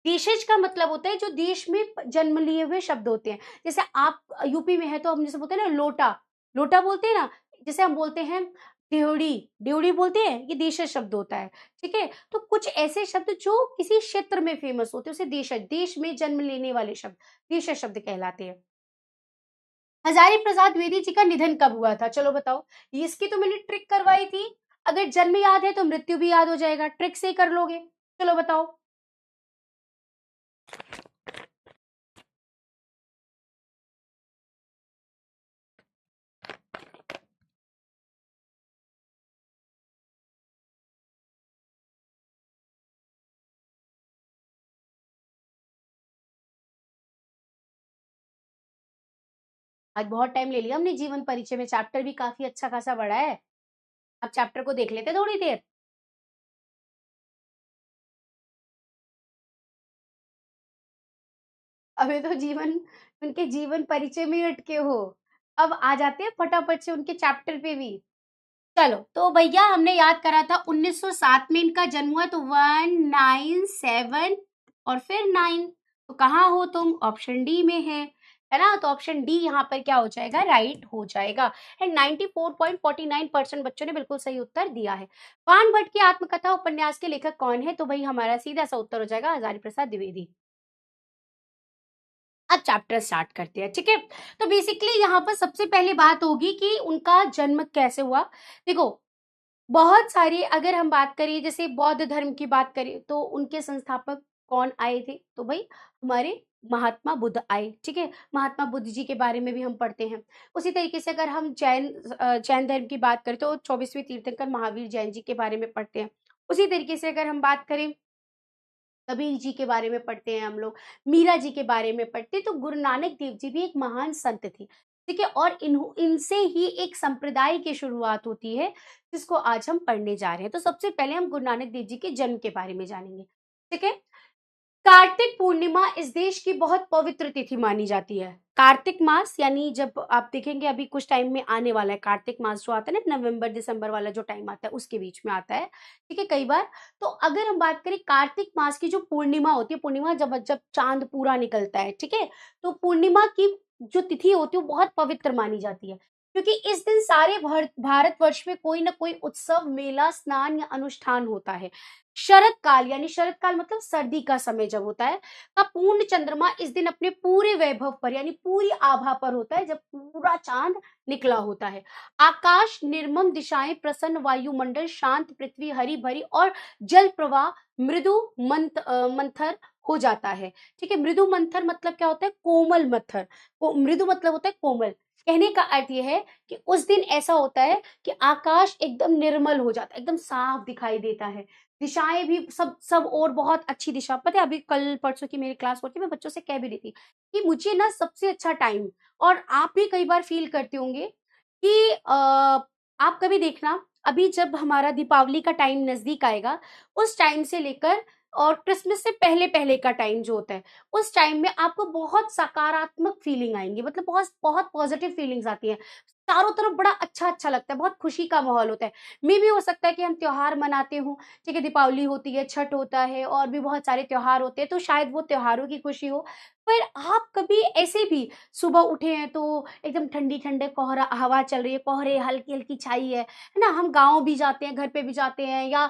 देशज का मतलब होता है जो देश में जन्म लिए हुए शब्द होते हैं। जैसे आप यूपी में है तो हम जैसे बोलते हैं ना लोटा, लोटा बोलते हैं ना, जैसे हम बोलते हैं ड्योढ़ी, ड्योढ़ी बोलते हैं, ये देशज शब्द होता है। ठीक है, तो कुछ ऐसे शब्द जो किसी क्षेत्र में फेमस होते हैं उसे देशज, देश में जन्म लेने वाले शब्द देशज शब्द कहलाते हैं। हजारी प्रसाद द्विवेदी जी का निधन कब हुआ था? चलो बताओ। ये इसकी तो मैंने ट्रिक करवाई थी। अगर जन्म याद है तो मृत्यु भी याद हो जाएगा, ट्रिक से ही कर लोगे। चलो बताओ। आज बहुत टाइम ले लिया हमने जीवन परिचय में, चैप्टर भी काफी अच्छा खासा बड़ा है। अब चैप्टर को देख लेते थोड़ी देर। अभी तो जीवन, उनके जीवन परिचय में ही अटके हो। अब आ जाते हैं फटाफट से उनके चैप्टर पे भी। चलो तो भैया हमने याद करा था 1907 में इनका जन्म हुआ, तो 197 और फिर 9। तो कहाँ हो तुम? ऑप्शन डी में है ना? तो ऑप्शन डी यहाँ पर क्या हो जाएगा? राइट हो जाएगा। एंड 94.49% बच्चों ने बिल्कुल सही उत्तर दिया है। पान भट्ट की आत्मकथा उपन्यास के लेखक कौन है? तो भाई हमारा सीधा सा उत्तर हो जाएगा हजारी प्रसाद द्विवेदी। अब चैप्टर स्टार्ट करते हैं, ठीक है। तो बेसिकली यहाँ पर सबसे पहले बात होगी कि उनका जन्म कैसे हुआ। देखो, बहुत सारी अगर हम बात करें, जैसे बौद्ध धर्म की बात करें, तो उनके संस्थापक कौन आए थे? तो भाई हमारे महात्मा बुद्ध आए, ठीक है। महात्मा बुद्ध जी के बारे में भी हम पढ़ते हैं। उसी तरीके से अगर हम जैन धर्म की बात करें तो 24वें तीर्थंकर महावीर जैन जी के बारे में पढ़ते हैं। उसी तरीके से अगर हम बात करें, कबीर जी के बारे में पढ़ते हैं हम लोग, मीरा जी के बारे में पढ़ते हैं। तो गुरु नानक देव जी भी एक महान संत थे, ठीक है। और इनसे ही एक संप्रदाय की शुरुआत होती है, जिसको आज हम पढ़ने जा रहे हैं। तो सबसे पहले हम गुरु नानक देव जी के जन्म के बारे में जानेंगे, ठीक है। कार्तिक पूर्णिमा इस देश की बहुत पवित्र तिथि मानी जाती है। कार्तिक मास, यानी जब आप देखेंगे अभी कुछ टाइम में आने वाला है कार्तिक मास, जो आता है ना नवंबर दिसंबर वाला जो टाइम आता है, उसके बीच में आता है, ठीक है, कई बार। तो अगर हम बात करें कार्तिक मास की जो पूर्णिमा होती है, पूर्णिमा जब जब चांद पूरा निकलता है, ठीक है, तो पूर्णिमा की जो तिथि होती है वो बहुत पवित्र मानी जाती है, क्योंकि इस दिन सारे भारतवर्ष में कोई ना कोई उत्सव, मेला, स्नान या अनुष्ठान होता है। शरद काल, यानी शरद काल मतलब सर्दी का समय जब होता है, का पूर्ण चंद्रमा इस दिन अपने पूरे वैभव पर, यानी पूरी आभा पर होता है, जब पूरा चांद निकला होता है। आकाश निर्मम, दिशाएं प्रसन्न, वायुमंडल शांत, पृथ्वी हरी भरी और जल प्रवाह मृदु मंथर हो जाता है, ठीक है। मृदु मंथर मतलब क्या होता है? कोमल मत्थर। मृदु मतलब होता है कोमल। कहने का अर्थ यह है कि उस दिन ऐसा होता है कि आकाश एकदम निर्मल हो जाता है, एकदम साफ दिखाई देता है। दिशाएं भी सब सब और बहुत अच्छी दिशा। पता है, अभी कल परसों की मेरी क्लास होती है, मैं बच्चों से कह भी रही थी कि मुझे ना सबसे अच्छा टाइम, और आप भी कई बार फील करते होंगे कि आप कभी देखना, अभी जब हमारा दीपावली का टाइम नजदीक आएगा, उस टाइम से लेकर और क्रिसमस से पहले पहले का टाइम जो होता है, उस टाइम में आपको बहुत सकारात्मक फीलिंग आएंगी, मतलब बहुत बहुत पॉजिटिव फीलिंग्स आती हैं। चारों तरफ बड़ा अच्छा अच्छा लगता है, बहुत खुशी का माहौल होता है। मे भी हो सकता है कि हम त्योहार मनाते हों, ठीक है, दीपावली होती है, छठ होता है, और भी बहुत सारे त्योहार होते हैं, तो शायद वो त्योहारों की खुशी हो। पर आप कभी ऐसे भी सुबह उठे हैं तो एकदम ठंडी ठंडे कोहरा हवा चल रही है, कोहरे हल्की हल्की छाई है ना। हम गाँव भी जाते हैं, घर पे भी जाते हैं, या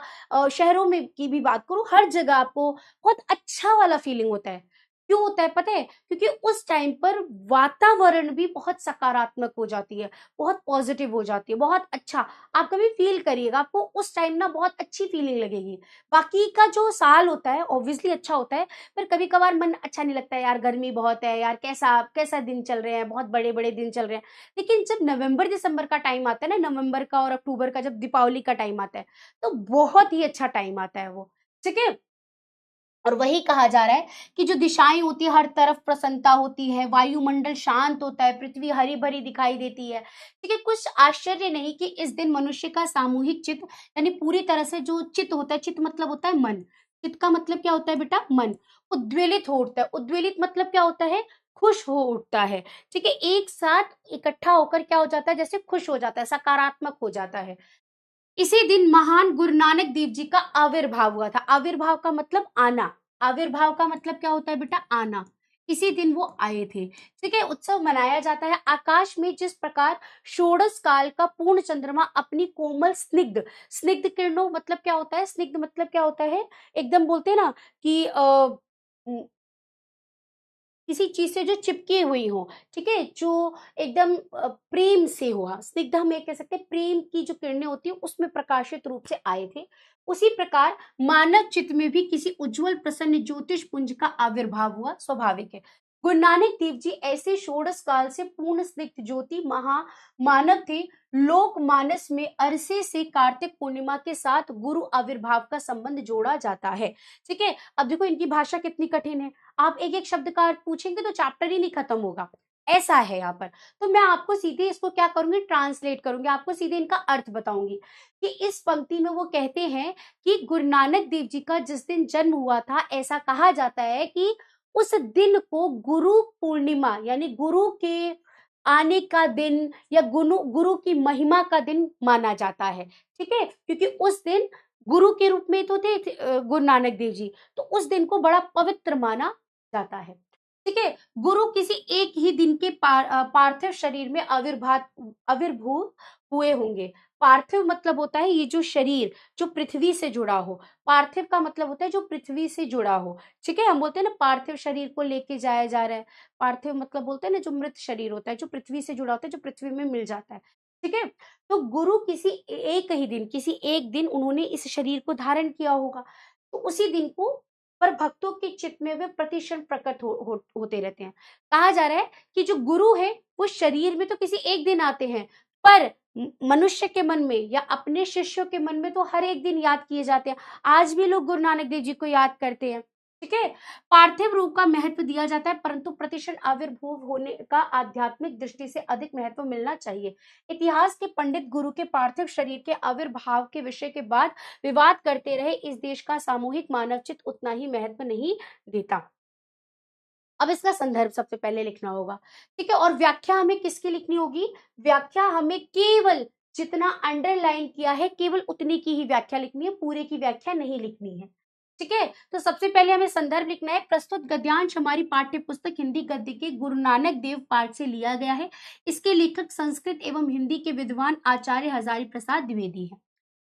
शहरों में की भी बात करूँ, हर जगह आपको बहुत अच्छा वाला फीलिंग होता है। क्यों होता है पता है? क्योंकि उस टाइम पर वातावरण भी बहुत सकारात्मक हो जाती है, बहुत पॉजिटिव हो जाती है, बहुत अच्छा। आप कभी फील करिएगा, आपको उस टाइम ना बहुत अच्छी फीलिंग लगेगी। बाकी का जो साल होता है ऑब्वियसली अच्छा होता है, पर कभी कभार मन अच्छा नहीं लगता है, यार गर्मी बहुत है, यार कैसा कैसा दिन चल रहे हैं, बहुत बड़े बड़े दिन चल रहे हैं। लेकिन जब नवंबर दिसंबर का टाइम आता है ना, नवंबर का और अक्टूबर का, जब दीपावली का टाइम आता है, तो बहुत ही अच्छा टाइम आता है वो, ठीक है। और वही कहा जा रहा है कि जो दिशाएं होती है, हर तरफ प्रसन्नता होती है, वायुमंडल शांत होता है, पृथ्वी हरी भरी दिखाई देती है, ठीक है। कुछ आश्चर्य नहीं कि इस दिन मनुष्य का सामूहिक चित्त, यानी पूरी तरह से जो चित्त होता है, चित्त मतलब होता है मन, चित्त का मतलब क्या होता है बेटा? मन। उद्वेलित हो उठता है, उद्वेलित मतलब क्या होता है? खुश हो उठता है, ठीक है। एक साथ इकट्ठा होकर क्या हो जाता है? जैसे खुश हो जाता है, सकारात्मक हो जाता है। इसी दिन महान गुरु नानक देव जी का आविर्भाव हुआ था। आविर्भाव का मतलब आना। आविर्भाव का मतलब क्या होता है बेटा? आना। इसी दिन वो आए थे, ठीक है। उत्सव मनाया जाता है। आकाश में जिस प्रकार षोडश काल का पूर्ण चंद्रमा अपनी कोमल स्निग्ध, स्निग्ध किरणों मतलब क्या होता है? स्निग्ध मतलब क्या होता है? एकदम बोलते हैं ना कि किसी चीज से जो चिपकी हुई हो, ठीक है, जो एकदम प्रेम से हुआ, स्निग्ध हम ये कह सकते हैं, प्रेम की जो किरणें होती है उसमें प्रकाशित रूप से आए थे। उसी प्रकार मानव चित्त में भी किसी उज्जवल प्रसन्न ज्योतिष पुंज का आविर्भाव हुआ, स्वाभाविक है। गुरु नानक देव जी ऐसे षोडश काल से पूर्ण स्निग्ध ज्योति महा मानव थे। लोक मानस में अरसे से कार्तिक पूर्णिमा के साथ गुरु आविर्भाव का संबंध जोड़ा जाता है। ठीक है, अब देखो इनकी भाषा कितनी कठिन है, आप एक एक शब्द का अर्थ पूछेंगे तो चैप्टर ही नहीं खत्म होगा, ऐसा है यहाँ पर। तो मैं आपको सीधे इसको क्या करूंगी, ट्रांसलेट करूंगी, आपको सीधे इनका अर्थ बताऊंगी कि इस पंक्ति में वो कहते हैं कि गुरु नानक देव जी का जिस दिन जन्म हुआ था, ऐसा कहा जाता है कि उस दिन को गुरु पूर्णिमा यानी गुरु के आने का दिन या गुरु गुरु की महिमा का दिन माना जाता है। ठीक है, क्योंकि उस दिन गुरु के रूप में तो थे गुरु नानक देव जी, तो उस दिन को बड़ा पवित्र माना जाता है। ठीक है, गुरु किसी एक ही दिन के पार्थिव शरीर में आविर्भूत हुए होंगे। पार्थिव मतलब होता है ये जो शरीर जो पृथ्वी से जुड़ा हो, पार्थिव का मतलब होता है जो पृथ्वी से जुड़ा हो। ठीक है, हम बोलते हैं ना पार्थिव शरीर को लेके जाया जा रहा है, पार्थिव मतलब बोलते हैं ना जो मृत शरीर होता है, जो पृथ्वी से जुड़ा होता है, जो पृथ्वी में मिल जाता है। ठीक है, तो गुरु किसी एक ही दिन, किसी एक दिन उन्होंने इस शरीर को धारण किया होगा, तो उसी दिन को पर भक्तों के चित्त में वे प्रतिक्षण प्रकट होते रहते हैं। कहा जा रहा है कि जो गुरु है वो शरीर में तो किसी एक दिन आते हैं, पर मनुष्य के मन में या अपने शिष्यों के मन में तो हर एक दिन याद किए जाते हैं। आज भी लोग गुरु नानक देव जी को याद करते हैं। ठीक है, पार्थिव रूप का महत्व दिया जाता है, परंतु प्रतिक्षण आविर्भूत होने का आध्यात्मिक दृष्टि से अधिक महत्व मिलना चाहिए। इतिहास के पंडित गुरु के पार्थिव शरीर के आविर्भाव के विषय के बाद विवाद करते रहे, इस देश का सामूहिक मानवचित्त उतना ही महत्व नहीं देता। अब इसका संदर्भ सबसे पहले लिखना होगा। ठीक है, और व्याख्या हमें किसकी लिखनी होगी, व्याख्या हमें केवल जितना अंडरलाइन किया है केवल उतनी की ही व्याख्या लिखनी है, पूरे की व्याख्या नहीं लिखनी है। ठीक है, तो सबसे पहले हमें संदर्भ लिखना है। प्रस्तुत गद्यांश हमारी पाठ्य पुस्तक हिंदी गद्य के गुरु नानक देव पाठ से लिया गया है। इसके लेखक संस्कृत एवं हिंदी के विद्वान आचार्य हजारी प्रसाद द्विवेदी है।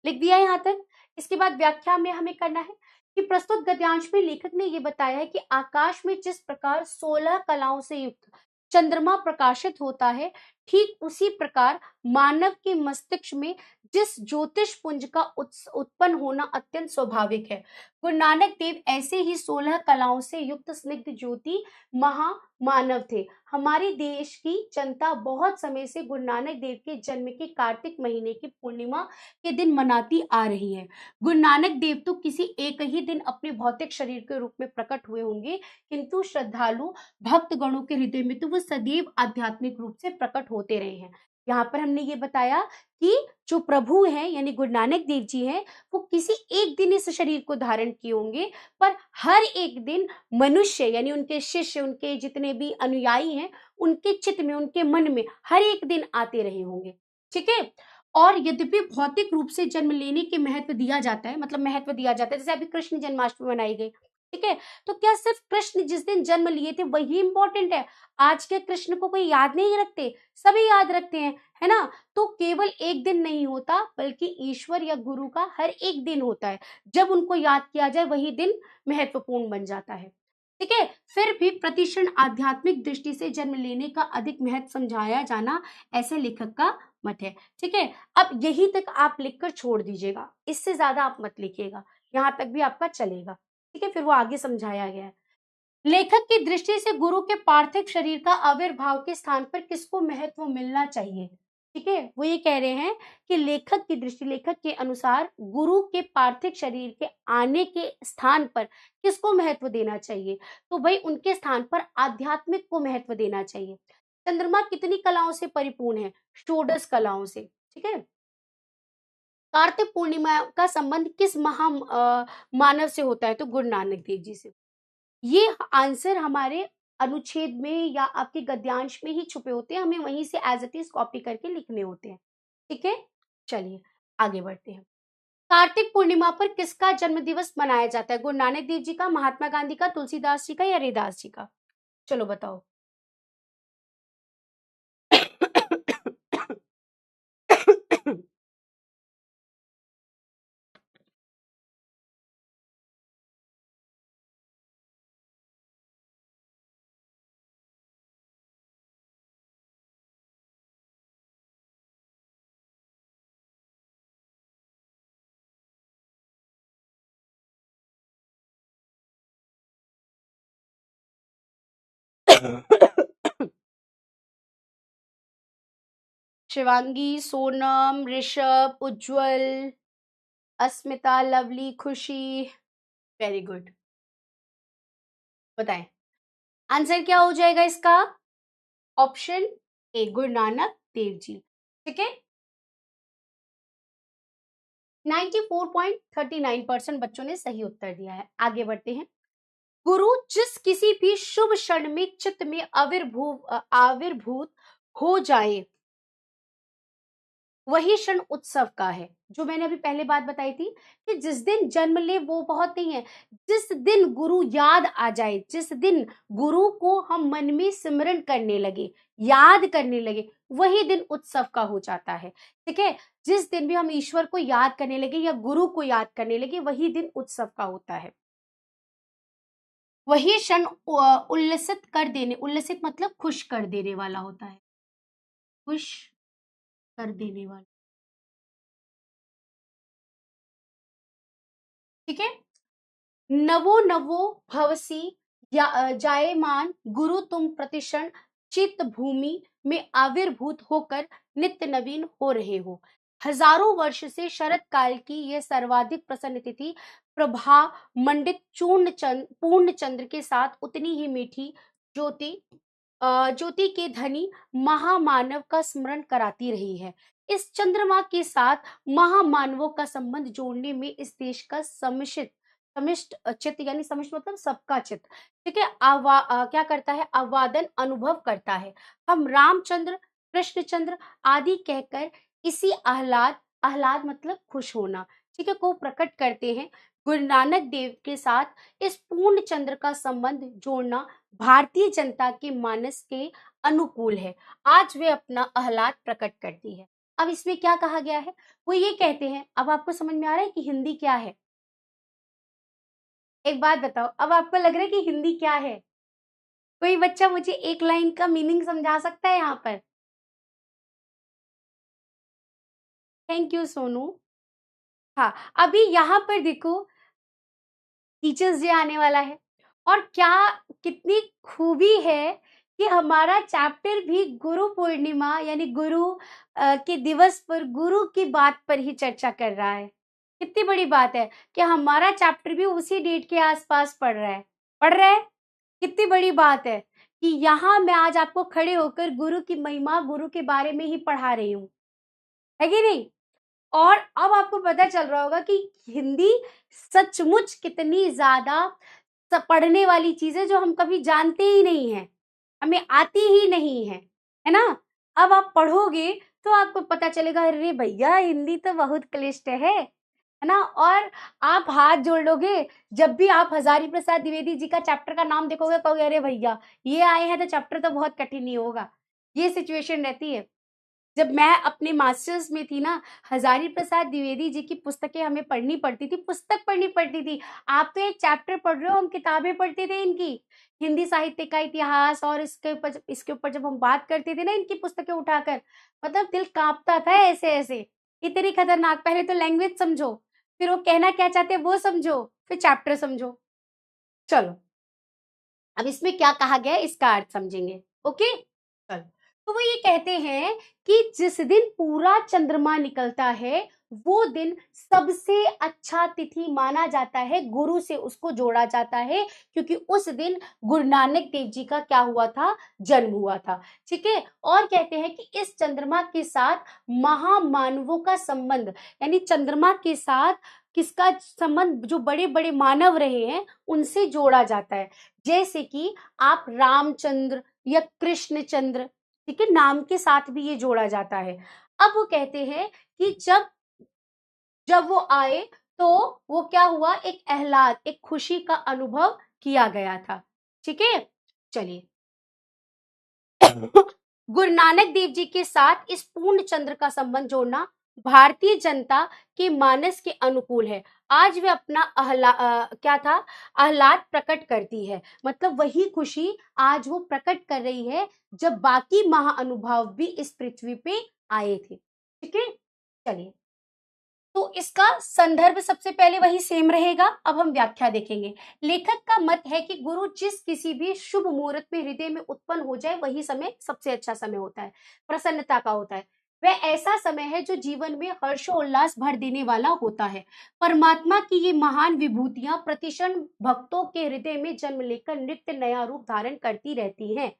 लिख दिया यहाँ तक। इसके बाद व्याख्या में हमें करना है कि प्रस्तुत गद्यांश में लेखक ने यह बताया है कि आकाश में जिस प्रकार 16 कलाओं से युक्त चंद्रमा प्रकाशित होता है, ठीक उसी प्रकार मानव के मस्तिष्क में जिस ज्योतिष पुंज का उत्पन्न होना अत्यंत स्वाभाविक है। गुरु नानक देव ऐसे ही 16 कलाओं से युक्त स्निग्ध ज्योति महामानव थे। हमारे देश की जनता बहुत समय से गुरु नानक देव के जन्म के कार्तिक महीने की पूर्णिमा के दिन मनाती आ रही है। गुरु नानक देव तो किसी एक ही दिन अपने भौतिक शरीर के रूप में प्रकट हुए होंगे, किंतु श्रद्धालु भक्त गणों के हृदय में तो वो सदैव आध्यात्मिक रूप से प्रकट होते रहे हैं। यहाँ पर हमने ये बताया कि जो प्रभु हैं यानी गुरु नानक देव जी हैं, वो किसी एक दिन इस शरीर को धारण किए होंगे, पर हर एक दिन मनुष्य यानी उनके शिष्य, उनके जितने भी अनुयायी हैं, उनके चित्त में, उनके मन में हर एक दिन आते रहे होंगे। ठीक है, और यद्यपि भौतिक रूप से जन्म लेने के महत्व दिया जाता है, मतलब महत्व दिया जाता है, जैसे अभी कृष्ण जन्माष्टमी मनाई गई। ठीक है, तो क्या सिर्फ कृष्ण जिस दिन जन्म लिए थे वही इंपॉर्टेंट है? आज के कृष्ण को कोई याद नहीं रखते? सभी याद रखते हैं, है ना? तो केवल एक दिन नहीं होता, बल्कि ईश्वर या गुरु का हर एक दिन होता है। जब उनको याद किया जाए वही दिन महत्वपूर्ण बन जाता है। ठीक है, फिर भी प्रतिक्षण आध्यात्मिक दृष्टि से जन्म लेने का अधिक महत्व समझाया जाना, ऐसे लेखक का मत है। ठीक है, अब यही तक आप लिखकर छोड़ दीजिएगा, इससे ज्यादा आप मत लिखिएगा, यहाँ तक भी आपका चलेगा। ठीक है, फिर वो आगे समझाया गया है। लेखक की दृष्टि से गुरु के पार्थिव शरीर का आविर्भाव के स्थान पर किसको महत्व मिलना चाहिए? ठीक है, वो ये कह रहे हैं कि लेखक की दृष्टि, लेखक के अनुसार गुरु के पार्थिव शरीर के आने के स्थान पर किसको महत्व देना चाहिए? तो भाई उनके स्थान पर आध्यात्मिक को महत्व देना चाहिए। चंद्रमा कितनी कलाओं से परिपूर्ण है? षोडश कलाओं से। ठीक है, कार्तिक पूर्णिमा का संबंध किस मानव से होता है? तो गुरु नानक देव जी से। ये आंसर हमारे अनुच्छेद में या आपके गद्यांश में ही छुपे होते हैं, हमें वहीं से एज इट इज कॉपी करके लिखने होते हैं। ठीक है, चलिए आगे बढ़ते हैं। कार्तिक पूर्णिमा पर किसका जन्म दिवस मनाया जाता है? गुरु नानक देव जी का, महात्मा गांधी का, तुलसीदास जी का या रैदास जी का? चलो बताओ। शिवांगी, सोनम, ऋषभ, उज्जवल, अस्मिता, लवली, खुशी, वेरी गुड। बताएं आंसर क्या हो जाएगा इसका? Option A, Guru Nanak Dev ji. ठीक है, 94.39% बच्चों ने सही उत्तर दिया है। आगे बढ़ते हैं। गुरु जिस किसी भी शुभ क्षण में चित्त में आविर्भूत हो जाए वही क्षण उत्सव का है। जो मैंने अभी पहले बात बताई थी कि जिस दिन जन्म ले वो बहुत नहीं है, जिस दिन गुरु याद आ जाए, जिस दिन गुरु को हम मन में सिमरन करने लगे, याद करने लगे, वही दिन उत्सव का हो जाता है। ठीक है, जिस दिन भी हम ईश्वर को याद करने लगे या गुरु को याद करने लगे वही दिन उत्सव का होता है। वही क्षण उल्लसित कर देने, उल्लसित मतलब खुश कर देने वाला होता है, खुश कर देने वाला। ठीक है, नवो नवो भवसी जायमान गुरु तुम प्रतिक्षण चित्त भूमि में आविर्भूत होकर नित्य नवीन हो रहे हो। हजारों वर्ष से शरद काल की यह सर्वाधिक प्रसन्न तिथि प्रभा मंडित पूर्ण चंद्र के साथ उतनी ही मीठी ज्योति ज्योति के धनी महामानव का स्मरण कराती रही है। इस चंद्रमा के साथ महामानवों का संबंध जोड़ने में इस देश का समिष्ट चित्त, यानी समिष्ट मतलब सबका चित्त, ठीक है, क्या करता है, आवादन अनुभव करता है। हम रामचंद्र, कृष्णचंद्र आदि कहकर इसी आह्लाद, आह्लाद मतलब खुश होना, ठीक है, को प्रकट करते हैं। गुरु नानक देव के साथ इस पूर्ण चंद्र का संबंध जोड़ना भारतीय जनता के मानस के अनुकूल है। आज वे अपना आह्लाद प्रकट करती है। अब इसमें क्या कहा गया है, वो ये कहते हैं, अब आपको समझ में आ रहा है कि हिंदी क्या है? एक बात बताओ, अब आपको लग रहा है कि हिंदी क्या है? कोई बच्चा मुझे एक लाइन का मीनिंग समझा सकता है यहाँ पर? Thank you Sonu. हाँ, अभी यहाँ पर देखो टीचर्स डे आने वाला है और क्या कितनी खूबी है कि हमारा चैप्टर भी गुरु पूर्णिमा यानी गुरु के दिवस पर गुरु की बात पर ही चर्चा कर रहा है। कितनी बड़ी बात है कि हमारा चैप्टर भी उसी डेट के आसपास पढ़ रहा है। कितनी बड़ी बात है कि यहाँ मैं आज आपको खड़े होकर गुरु की महिमा, गुरु के बारे में ही पढ़ा रही हूँ, है कि नहीं? और अब आपको पता चल रहा होगा कि हिंदी सचमुच कितनी ज्यादा पढ़ने वाली चीज है जो हम कभी जानते ही नहीं है, हमें आती ही नहीं है ना? अब आप पढ़ोगे तो आपको पता चलेगा, अरे भैया हिंदी तो बहुत क्लिष्ट है ना? और आप हाथ जोड़ लोगे जब भी आप हजारी प्रसाद द्विवेदी जी का चैप्टर का नाम देखोगे, कहोगे अरे भैया ये आए हैं तो चैप्टर तो बहुत कठिन ही होगा। ये सिचुएशन रहती है। जब मैं अपने मास्टर्स में थी ना, हजारी प्रसाद द्विवेदी जी की पुस्तकें हमें पढ़नी पड़ती थी, पुस्तक पढ़नी पड़ती थी। आप तो एक चैप्टर पढ़ रहे हो, हम किताबें पढ़ते थे इनकी, हिंदी साहित्य का इतिहास, और इसके ऊपर जब हम बात करते थे ना इनकी पुस्तकें उठाकर, मतलब दिल कांपता था ऐसे ऐसे, इतनी खतरनाक। पहले तो लैंग्वेज समझो, फिर वो कहना क्या चाहते हैं वो समझो, फिर चैप्टर समझो। चलो अब इसमें क्या कहा गया है इसका अर्थ समझेंगे। ओके, चलो। तो वो ये कहते हैं कि जिस दिन पूरा चंद्रमा निकलता है वो दिन सबसे अच्छा तिथि माना जाता है, गुरु से उसको जोड़ा जाता है, क्योंकि उस दिन गुरु नानक देव जी का क्या हुआ था, जन्म हुआ था। ठीक है, और कहते हैं कि इस चंद्रमा के साथ महामानवों का संबंध, यानी चंद्रमा के साथ किसका संबंध, जो बड़े बड़े मानव रहे हैं उनसे जोड़ा जाता है। जैसे कि आप रामचंद्र या कृष्णचंद्र, ठीक है, नाम के साथ भी ये जोड़ा जाता है। अब वो कहते हैं कि जब जब वो आए तो वो क्या हुआ, एक आह्लाद, एक खुशी का अनुभव किया गया था। ठीक है, चलिए। गुरु नानक देव जी के साथ इस पूर्ण चंद्र का संबंध जोड़ना भारतीय जनता के मानस के अनुकूल है। आज वे अपना क्या था, आह्लाद प्रकट करती है, मतलब वही खुशी आज वो प्रकट कर रही है जब बाकी महाअनुभाव भी इस पृथ्वी पे आए थे। ठीक है, चलिए तो इसका संदर्भ सबसे पहले वही सेम रहेगा। अब हम व्याख्या देखेंगे। लेखक का मत है कि गुरु जिस किसी भी शुभ मुहूर्त में हृदय में उत्पन्न हो जाए वही समय सबसे अच्छा समय होता है, प्रसन्नता का होता है। वह ऐसा समय है जो जीवन में हर्षोल्लास भर देने वाला होता है। परमात्मा की ये महान विभूतियां प्रतिक्षण भक्तों के हृदय में जन्म लेकर नित्य नया रूप धारण करती रहती हैं।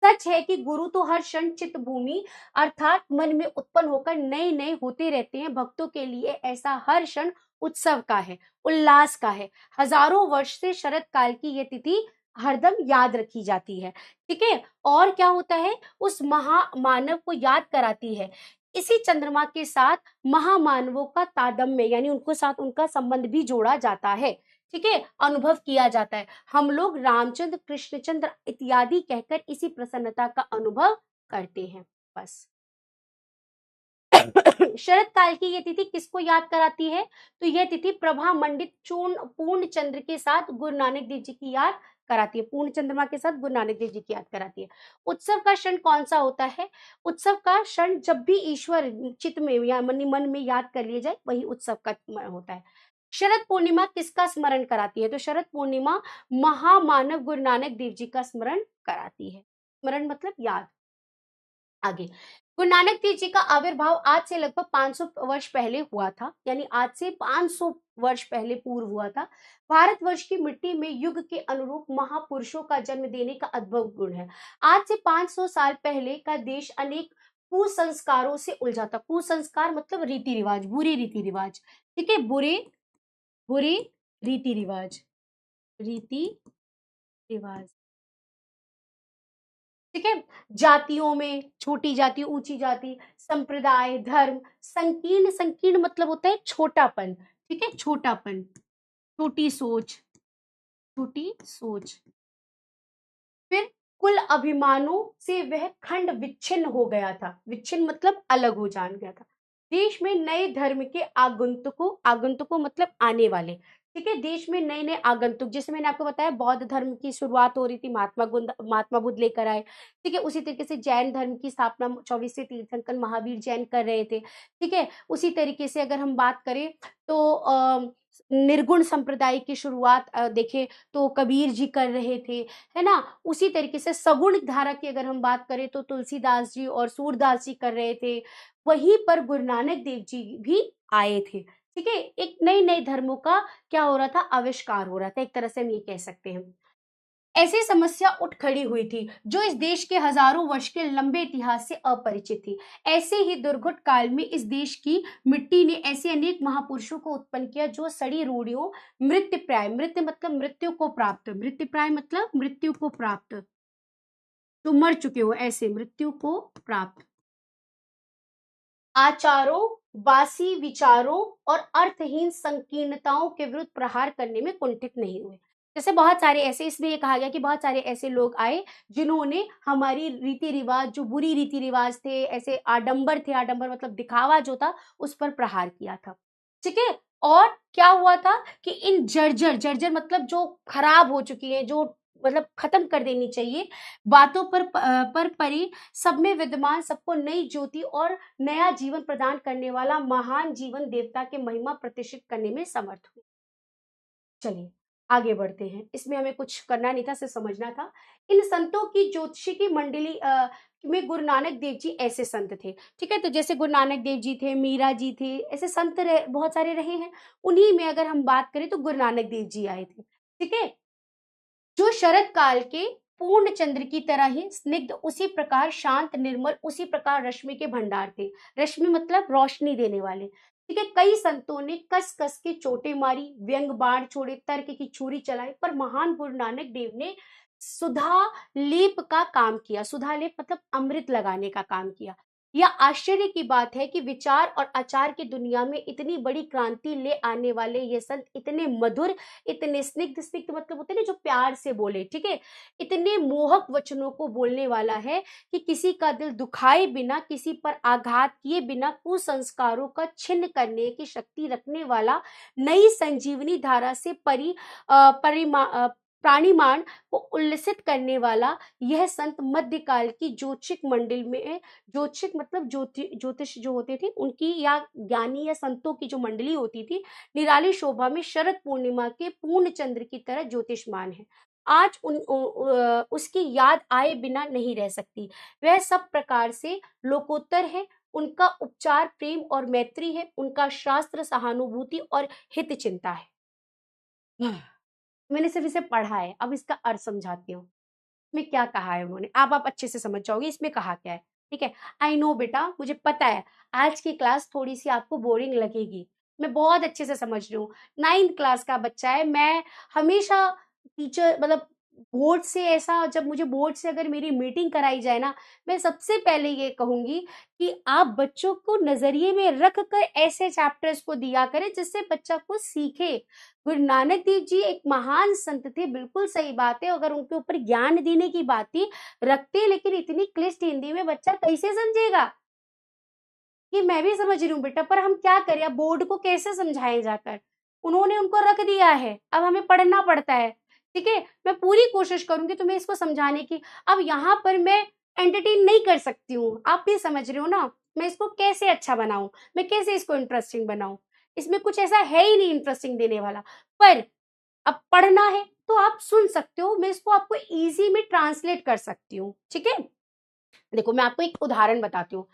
सच है कि गुरु तो हर क्षण चित्त भूमि अर्थात मन में उत्पन्न होकर नए नए होते रहते हैं। भक्तों के लिए ऐसा हर क्षण उत्सव का है, उल्लास का है। हजारों वर्ष से शरद काल की ये तिथि हरदम याद रखी जाती है। ठीक है, और क्या होता है, उस महामानव को याद कराती है। इसी चंद्रमा के साथ महामानवों का तादम्य यानी उनको साथ उनका संबंध भी जोड़ा जाता है। ठीक है, अनुभव किया जाता है। हम लोग रामचंद्र, कृष्णचंद्र इत्यादि कहकर इसी प्रसन्नता का अनुभव करते हैं। बस शरद काल की यह तिथि किसको याद कराती है? तो यह तिथि प्रभा मंडित पूर्ण चंद्र के साथ गुरु नानक देव जी की याद कराती है। पूर्ण चंद्रमा के साथ गुरु नानक देव जी की याद कराती है। उत्सव का क्षण कौन सा होता है? उत्सव का क्षण जब भी ईश्वर चित्त में या मन में याद कर लिया जाए वही उत्सव का होता है। शरद पूर्णिमा किसका स्मरण कराती है? तो शरद पूर्णिमा महामानव गुरु नानक देव जी का स्मरण कराती है। स्मरण मतलब याद। आगे, गुरु नानक देव जी का आविर्भाव आज से लगभग 500 वर्ष पहले हुआ था, यानी आज से 500 वर्ष पहले पूर्व हुआ था। भारतवर्ष की मिट्टी में युग के अनुरूप महापुरुषों का जन्म देने का अद्भुत गुण है। आज से 500 साल पहले का देश अनेक कुसंस्कारों से उलझा था। कुसंस्कार मतलब रीति रिवाज, बुरे रीति रिवाज। ठीक है, बुरे बुरे रीति रिवाज, रीति रिवाज। ठीक है, जातियों में छोटी जाति, ऊंची जाति, संप्रदाय, धर्म, संकीर्ण, संकीर्ण मतलब होता है छोटापन। ठीक है, छोटापन, छोटी सोच, छोटी सोच। फिर कुल अभिमानों से वह खंड विच्छिन्न हो गया था। विच्छिन्न मतलब अलग हो जान गया था। देश में नए धर्म के आगंतुकों, आगंतुकों मतलब आने वाले। ठीक है, देश में नए नए आगंतुक, जैसे मैंने आपको बताया बौद्ध धर्म की शुरुआत हो रही थी, महात्मा बुद्ध लेकर आए। ठीक है, उसी तरीके से जैन धर्म की स्थापना 24 तीर्थंकर महावीर जैन कर रहे थे। ठीक है, उसी तरीके से अगर हम बात करें तो निर्गुण संप्रदाय की शुरुआत देखें तो कबीर जी कर रहे थे, है ना। उसी तरीके से सगुण धारा की अगर हम बात करें तो तुलसीदास जी और सूरदास जी कर रहे थे। वहीं पर गुरु नानक देव जी भी आए थे। ठीक है, एक नए नए धर्मों का क्या हो रहा था, आविष्कार हो रहा था, एक तरह से हम ये कह सकते हैं। ऐसी समस्या उठ खड़ी हुई थी जो इस देश के हजारों वर्ष के लंबे इतिहास से अपरिचित थी। ऐसे ही दुर्घट काल में इस देश की मिट्टी ने ऐसे अनेक महापुरुषों को उत्पन्न किया जो सड़ी रूढ़ियों, मृत्यु प्राय, मृत्यु मतलब मृत्यु को प्राप्त, मृत्यु प्राय मतलब मृत्यु को प्राप्त, जो मर चुके हो, ऐसे मृत्यु को प्राप्त आचारों, बासी विचारों और अर्थहीन संकीर्णताओं के विरुद्ध प्रहार करने में कुंठित नहीं हुए। जैसे बहुत सारे ऐसे, इसलिए कहा गया कि बहुत सारे ऐसे लोग आए जिन्होंने हमारी रीति रिवाज, जो बुरी रीति रिवाज थे, ऐसे आडंबर थे, आडंबर मतलब दिखावा जो था, उस पर प्रहार किया था। ठीक है, और क्या हुआ था कि इन जर्जर, जर्जर मतलब जो खराब हो चुकी है, जो मतलब खत्म कर देनी चाहिए बातों पर परी, सब में विद्यमान, सबको नई ज्योति और नया जीवन प्रदान करने वाला महान जीवन देवता के महिमा प्रतिष्ठित करने में समर्थ हुए। चलिए आगे बढ़ते हैं, इसमें हमें कुछ करना नहीं था, सिर्फ समझना था। इन संतों की ज्योतिषी की मंडली में गुरु नानक देव जी ऐसे संत थे। ठीक है, तो जैसे गुरु नानक देव जी थे, मीरा जी थे, ऐसे संत बहुत सारे रहे हैं। उन्हीं में अगर हम बात करें तो गुरु नानक देव जी आए थे। ठीक है, जो शरद काल के पूर्ण चंद्र की तरह ही स्निग्ध, उसी प्रकार शांत, निर्मल, उसी प्रकार रश्मि के भंडार थे। रश्मि मतलब रोशनी देने वाले। ठीक है, कई संतों ने कस कस के चोटें मारी, व्यंग बाण छोड़े, तर्क की छुरी चलाई, पर महान गुरु नानक देव ने सुधा लेप का काम किया। सुधा लेप मतलब अमृत लगाने का काम किया। यह आश्चर्य की बात है कि विचार और आचार की दुनिया में इतनी बड़ी क्रांति ले आने वाले ये संत इतने मधुर, इतने स्निग्ध, स्निग्ध मतलब होते हैं जो प्यार से बोले, ठीक है, इतने मोहक वचनों को बोलने वाला है कि किसी का दिल दुखाए बिना, किसी पर आघात किए बिना, कुसंस्कारों का छिन्न करने की शक्ति रखने वाला, नई संजीवनी धारा से प्राणिमाण को उल्लसित करने वाला यह संत मध्यकाल की ज्योतिषिक मंडल में, ज्योतिषिक मतलब ज्योतिष जो होते थे उनकी, या ज्ञानी या संतों की जो मंडली होती थी, निराली शोभा में शरद पूर्णिमा के पूर्ण चंद्र की तरह ज्योतिषमान है। आज उसकी याद आए बिना नहीं रह सकती। वह सब प्रकार से लोकोत्तर है, उनका उपचार प्रेम और मैत्री है, उनका शास्त्र सहानुभूति और हित चिंता है। मैंने सिर्फ इसे पढ़ा है, अब इसका अर्थ समझाती हूँ। इसमें क्या कहा है उन्होंने, आप अच्छे से समझ जाओगे इसमें कहा क्या है। ठीक है, आई नो बेटा, मुझे पता है आज की क्लास थोड़ी सी आपको बोरिंग लगेगी, मैं बहुत अच्छे से समझ रही हूँ। 9th क्लास का बच्चा है, मैं हमेशा टीचर मतलब बोर्ड से, ऐसा जब मुझे बोर्ड से अगर मेरी मीटिंग कराई जाए ना, मैं सबसे पहले ये कहूंगी कि आप बच्चों को नजरिए में रख कर ऐसे चैप्टर्स को दिया करें जिससे बच्चा कुछ सीखे। गुरु नानक देव जी एक महान संत थे, बिल्कुल सही बात है, अगर उनके ऊपर ज्ञान देने की बात ही रखते, लेकिन इतनी क्लिष्ट हिंदी में बच्चा कैसे समझेगा। ये मैं भी समझ रही हूँ बेटा, पर हम क्या करें, अब बोर्ड को कैसे समझाएं जाकर, उन्होंने उनको रख दिया है, अब हमें पढ़ना पड़ता है। ठीक है, मैं पूरी कोशिश करूंगी तुम्हें इसको समझाने की। अब यहाँ पर मैं एंटरटेन नहीं कर सकती हूँ, आप भी समझ रहे हो ना, मैं इसको कैसे अच्छा बनाऊं, मैं कैसे इसको इंटरेस्टिंग बनाऊं, इसमें कुछ ऐसा है ही नहीं इंटरेस्टिंग देने वाला। पर अब पढ़ना है तो आप सुन सकते हो, मैं इसको आपको इजी में ट्रांसलेट कर सकती हूँ। ठीक है, देखो मैं आपको एक उदाहरण बताती हूँ,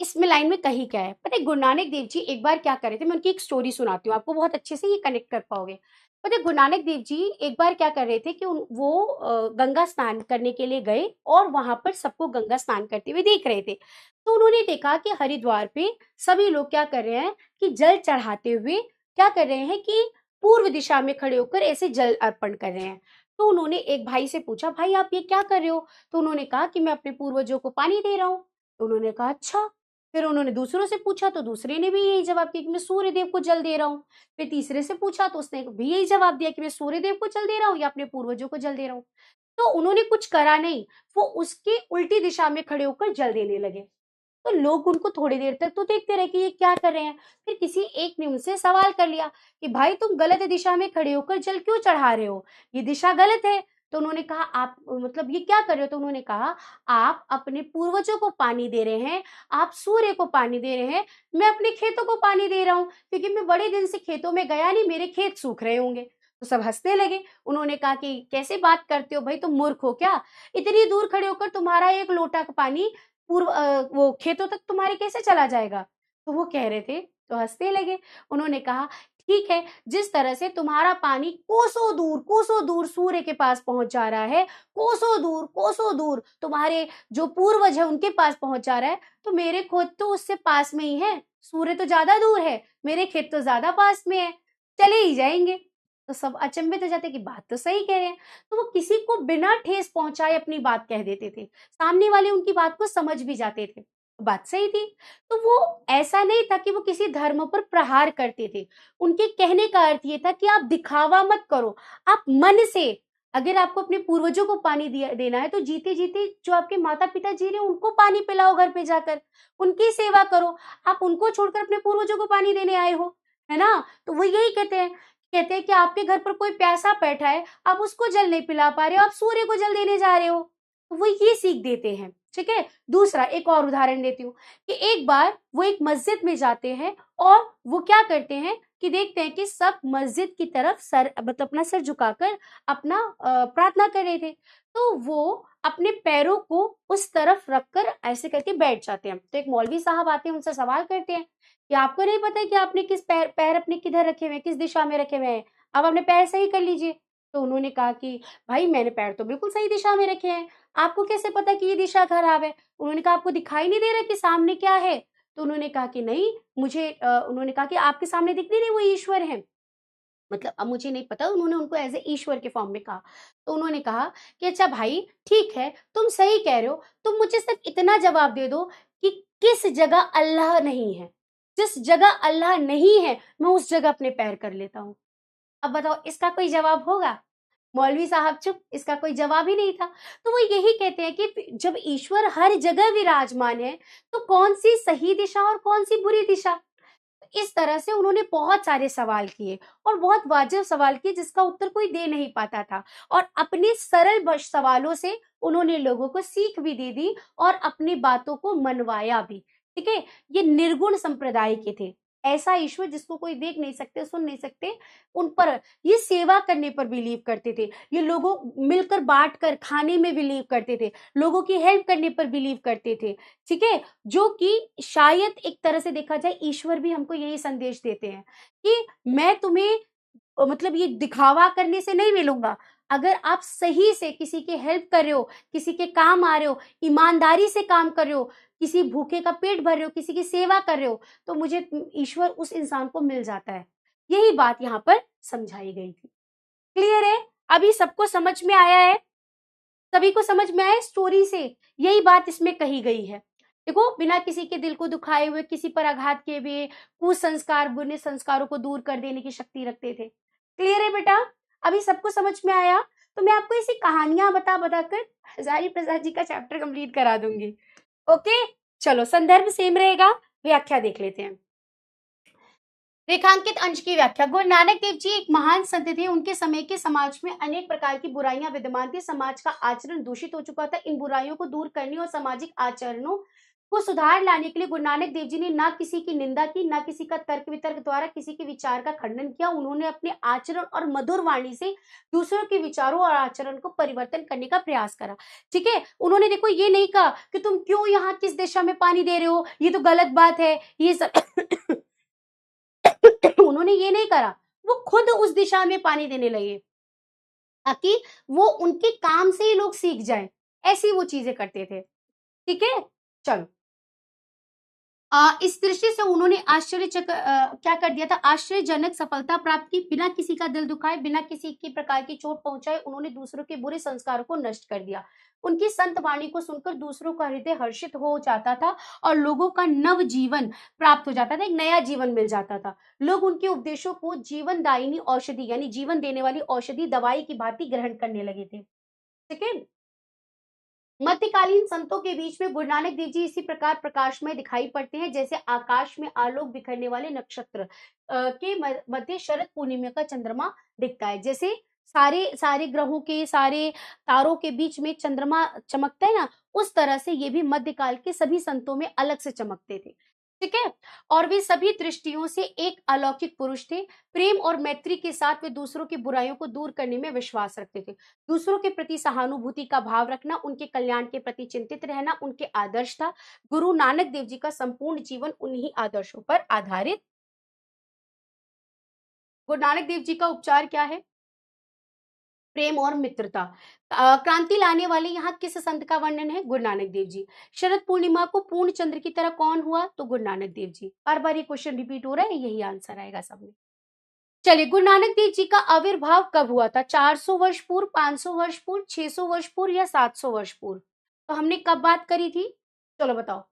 इसमें लाइन में कही क्या है पता है। गुरु नानक देव जी एक बार क्या कर रहे थे, मैं उनकी एक स्टोरी सुनाती हूँ आपको, बहुत अच्छे से ये कनेक्ट कर पाओगे। पता है गुरु नानक देव जी एक बार क्या कर रहे थे कि वो गंगा स्नान करने के लिए गए और वहां पर सबको गंगा स्नान करते हुए देख रहे थे। तो उन्होंने देखा कि हरिद्वार पे सभी लोग क्या कर रहे हैं कि जल चढ़ाते हुए क्या कर रहे हैं कि पूर्व दिशा में खड़े होकर ऐसे जल अर्पण कर रहे हैं। तो उन्होंने एक भाई से पूछा, भाई आप ये क्या कर रहे हो। तो उन्होंने कहा कि मैं अपने पूर्वजों को पानी दे रहा हूँ। तो उन्होंने कहा अच्छा। फिर उन्होंने दूसरों से पूछा तो दूसरे ने भी यही जवाब दिया कि मैं सूर्य देव को जल दे रहा हूँ। फिर तीसरे से पूछा तो उसने भी यही जवाब दिया कि मैं सूर्य देव को जल दे रहा हूँ या अपने पूर्वजों को जल दे रहा हूँ। तो उन्होंने कुछ करा नहीं, वो उसके उल्टी दिशा में खड़े होकर जल देने लगे। तो लोग उनको थोड़ी देर तक तो देखते रहे कि ये क्या कर रहे हैं। फिर किसी एक ने उनसे सवाल कर लिया कि भाई तुम गलत दिशा में खड़े होकर जल क्यों चढ़ा रहे हो, ये दिशा गलत है। तो उन्होंने कहा आप मतलब ये क्या कर रहे हो। तो उन्होंने कहा आप अपने पूर्वजों को पानी दे रहे हैं, आप सूर्य को पानी दे रहे हैं, मैं अपने खेतों को पानी दे रहा हूँ, क्योंकि मैं बड़े दिन से खेतों में गया नहीं, मेरे खेत सूख रहे होंगे। तो सब हंसने लगे। उन्होंने कहा कि कैसे बात करते हो भाई, तुम मूर्ख हो क्या, इतनी दूर खड़े होकर तुम्हारा एक लोटा का पानी वो खेतों तक तुम्हारे कैसे चला जाएगा। तो वो कह रहे थे, तो हंसने लगे। उन्होंने कहा ठीक है, जिस तरह से तुम्हारा पानी कोसों दूर सूर्य के पास पहुंच जा रहा है, कोसों दूर तुम्हारे जो पूर्वज है उनके पास पहुंच जा रहा है, तो मेरे खेत तो उससे पास में ही है, सूर्य तो ज्यादा दूर है, मेरे खेत तो ज्यादा पास में है, चले ही जाएंगे। तो सब अचंभित हो जाते कि बात तो सही कह रहे हैं। तो वो किसी को बिना ठेस पहुंचाए अपनी बात कह देते थे, सामने वाले उनकी बात को समझ भी जाते थे, बात सही थी। तो वो ऐसा नहीं था कि वो किसी धर्म पर प्रहार करते थे, उनके कहने का अर्थ ये था कि आप दिखावा मत करो, आप मन से, अगर आपको अपने पूर्वजों को पानी देना है तो जीते जीते जो आपके माता पिता जी रहे हैं उनको पानी पिलाओ, घर पे जाकर उनकी सेवा करो। आप उनको छोड़कर अपने पूर्वजों को पानी देने आए हो, है ना। तो वो यही कहते हैं कि आपके घर पर कोई प्यासा बैठा है, आप उसको जल नहीं पिला पा रहे हो, आप सूर्य को जल देने जा रहे हो। तो वो ये सीख देते हैं। ठीक है, दूसरा एक और उदाहरण देती हूँ कि एक बार वो एक मस्जिद में जाते हैं और वो क्या करते हैं कि देखते हैं कि सब मस्जिद की तरफ सर मतलब अपना सर झुकाकर अपना प्रार्थना कर रहे थे। तो वो अपने पैरों को उस तरफ रखकर ऐसे करके बैठ जाते हैं। तो एक मौलवी साहब आते हैं, उनसे सवाल करते हैं कि आपको नहीं पता कि आपने किस पैर अपने किधर रखे हुए हैं, किस दिशा में रखे हुए हैं, आप अपने पैर सही कर लीजिए। तो उन्होंने कहा कि भाई मैंने पैर तो बिल्कुल सही दिशा में रखे हैं, आपको कैसे पता कि ये दिशा खराब है। उन्होंने कहा आपको दिखाई नहीं दे रहा कि सामने क्या है। तो उन्होंने कहा कि नहीं मुझे उन्होंने कहा कि आपके सामने दिख नहीं रही वो ईश्वर है, मतलब अब मुझे नहीं पता, उन्होंने उनको एज ए ईश्वर के फॉर्म में कहा। तो उन्होंने कहा कि अच्छा भाई ठीक है, तुम सही कह रहे हो, तुम मुझे सिर्फ इतना जवाब दे दो कि किस जगह अल्लाह नहीं है, जिस जगह अल्लाह नहीं है मैं उस जगह अपने पैर कर लेता हूँ। अब बताओ इसका कोई जवाब होगा। मौलवी साहब चुप, इसका कोई जवाब ही नहीं था। तो वो यही कहते हैं कि जब ईश्वर हर जगह विराजमान है तो कौन सी सही दिशा और कौन सी बुरी दिशा। इस तरह से उन्होंने बहुत सारे सवाल किए और बहुत वाजिब सवाल किए जिसका उत्तर कोई दे नहीं पाता था, और अपने सरल सवालों से उन्होंने लोगों को सीख भी दे दी और अपनी बातों को मनवाया भी। ठीक है, ये निर्गुण संप्रदाय के थे। ऐसा ईश्वर जिसको कोई देख नहीं सकते, सुन नहीं सकते, उन पर ये सेवा करने पर बिलीव करते थे। ये लोगों मिलकर बांट कर खाने में बिलीव करते थे, लोगों की हेल्प करने पर बिलीव करते थे। ठीक है, जो कि शायद एक तरह से देखा जाए ईश्वर भी हमको यही संदेश देते हैं कि मैं तुम्हें मतलब ये दिखावा करने से नहीं मिलूंगा। अगर आप सही से किसी की हेल्प कर रहे हो, किसी के काम आ रहे हो, ईमानदारी से काम कर रहे हो, किसी भूखे का पेट भर रहे हो, किसी की सेवा कर रहे हो, तो मुझे ईश्वर उस इंसान को मिल जाता है। यही बात यहाँ पर समझाई गई थी। क्लियर है? अभी सबको समझ में आया है? सभी को समझ में आया स्टोरी से? यही बात इसमें कही गई है। देखो, बिना किसी के दिल को दुखाए हुए, किसी पर आघात किए हुए, कुसंस्कार बुरे संस्कारों को दूर कर देने की शक्ति रखते थे। क्लियर है बेटा? अभी सबको समझ में आया? तो मैं आपको ऐसी कहानियां बता बताकर हजारी प्रसाद जी का चैप्टर कंप्लीट करा दूंगी। ओके, चलो संदर्भ सेम रहेगा, व्याख्या देख लेते हैं। रेखांकित अंश की व्याख्या। गुरु नानक देव जी एक महान संत थे। उनके समय के समाज में अनेक प्रकार की बुराइयां विद्यमान थी। समाज का आचरण दूषित हो चुका था। इन बुराइयों को दूर करने और सामाजिक आचरणों को सुधार लाने के लिए गुरु नानक देव जी ने ना किसी की निंदा की, ना किसी का तर्क वितर्क द्वारा किसी के विचार का खंडन किया। उन्होंने अपने आचरण और मधुर वाणी से दूसरों के विचारों और आचरण को परिवर्तन करने का प्रयास करा। ठीक है, उन्होंने देखो ये नहीं कहा कि तुम क्यों यहाँ किस दिशा में पानी दे रहे हो, ये तो गलत बात है, ये सब उन्होंने ये नहीं करा, वो खुद उस दिशा में पानी देने लगे ताकि वो उनके काम से ही लोग सीख जाएं। ऐसी वो चीजें करते थे। ठीक है, चलो इस दृष्टि से उन्होंने क्या कर दिया था, आश्चर्यजनक सफलता प्राप्त की। बिना किसी का दिल दुखाए, बिना किसी की प्रकार की चोट पहुंचाए उन्होंने दूसरों के बुरे संस्कारों को नष्ट कर दिया। उनकी संत वाणी को सुनकर दूसरों का हृदय हर्षित हो जाता था और लोगों का नव जीवन प्राप्त हो जाता था, एक नया जीवन मिल जाता था। लोग उनके उपदेशों को जीवनदायिनी औषधि यानी जीवन देने वाली औषधि दवाई की भांति ग्रहण करने लगे थे। ठीक है, मध्यकालीन संतों के बीच में गुरु नानक देव जी इसी प्रकार प्रकाशमय दिखाई पड़ते हैं जैसे आकाश में आलोक बिखरने वाले नक्षत्र के मध्य शरद पूर्णिमा का चंद्रमा दिखता है। जैसे सारे सारे ग्रहों के, सारे तारों के बीच में चंद्रमा चमकता है ना, उस तरह से ये भी मध्यकाल के सभी संतों में अलग से चमकते थे। ठीक है, और वे सभी दृष्टियों से एक अलौकिक पुरुष थे। प्रेम और मैत्री के साथ वे दूसरों की बुराइयों को दूर करने में विश्वास रखते थे। दूसरों के प्रति सहानुभूति का भाव रखना, उनके कल्याण के प्रति चिंतित रहना उनके आदर्श था। गुरु नानक देव जी का संपूर्ण जीवन उन्हीं आदर्शों पर आधारित। गुरु नानक देव जी का उपचार क्या है? प्रेम और मित्रता। क्रांति लाने वाले यहाँ किस संत का वर्णन है? गुरु नानक देव जी। शरद पूर्णिमा को पूर्ण चंद्र की तरह कौन हुआ? तो गुरु नानक देव जी। बार बार ये क्वेश्चन रिपीट हो रहा है, यही आंसर आएगा सब में। चलिए, गुरु नानक देव जी का आविर्भाव कब हुआ था? 400 वर्ष पूर्व, 500 वर्ष पूर्व, 600 वर्ष पूर्व या 700 वर्ष पूर्व? तो हमने कब बात करी थी? चलो बताओ।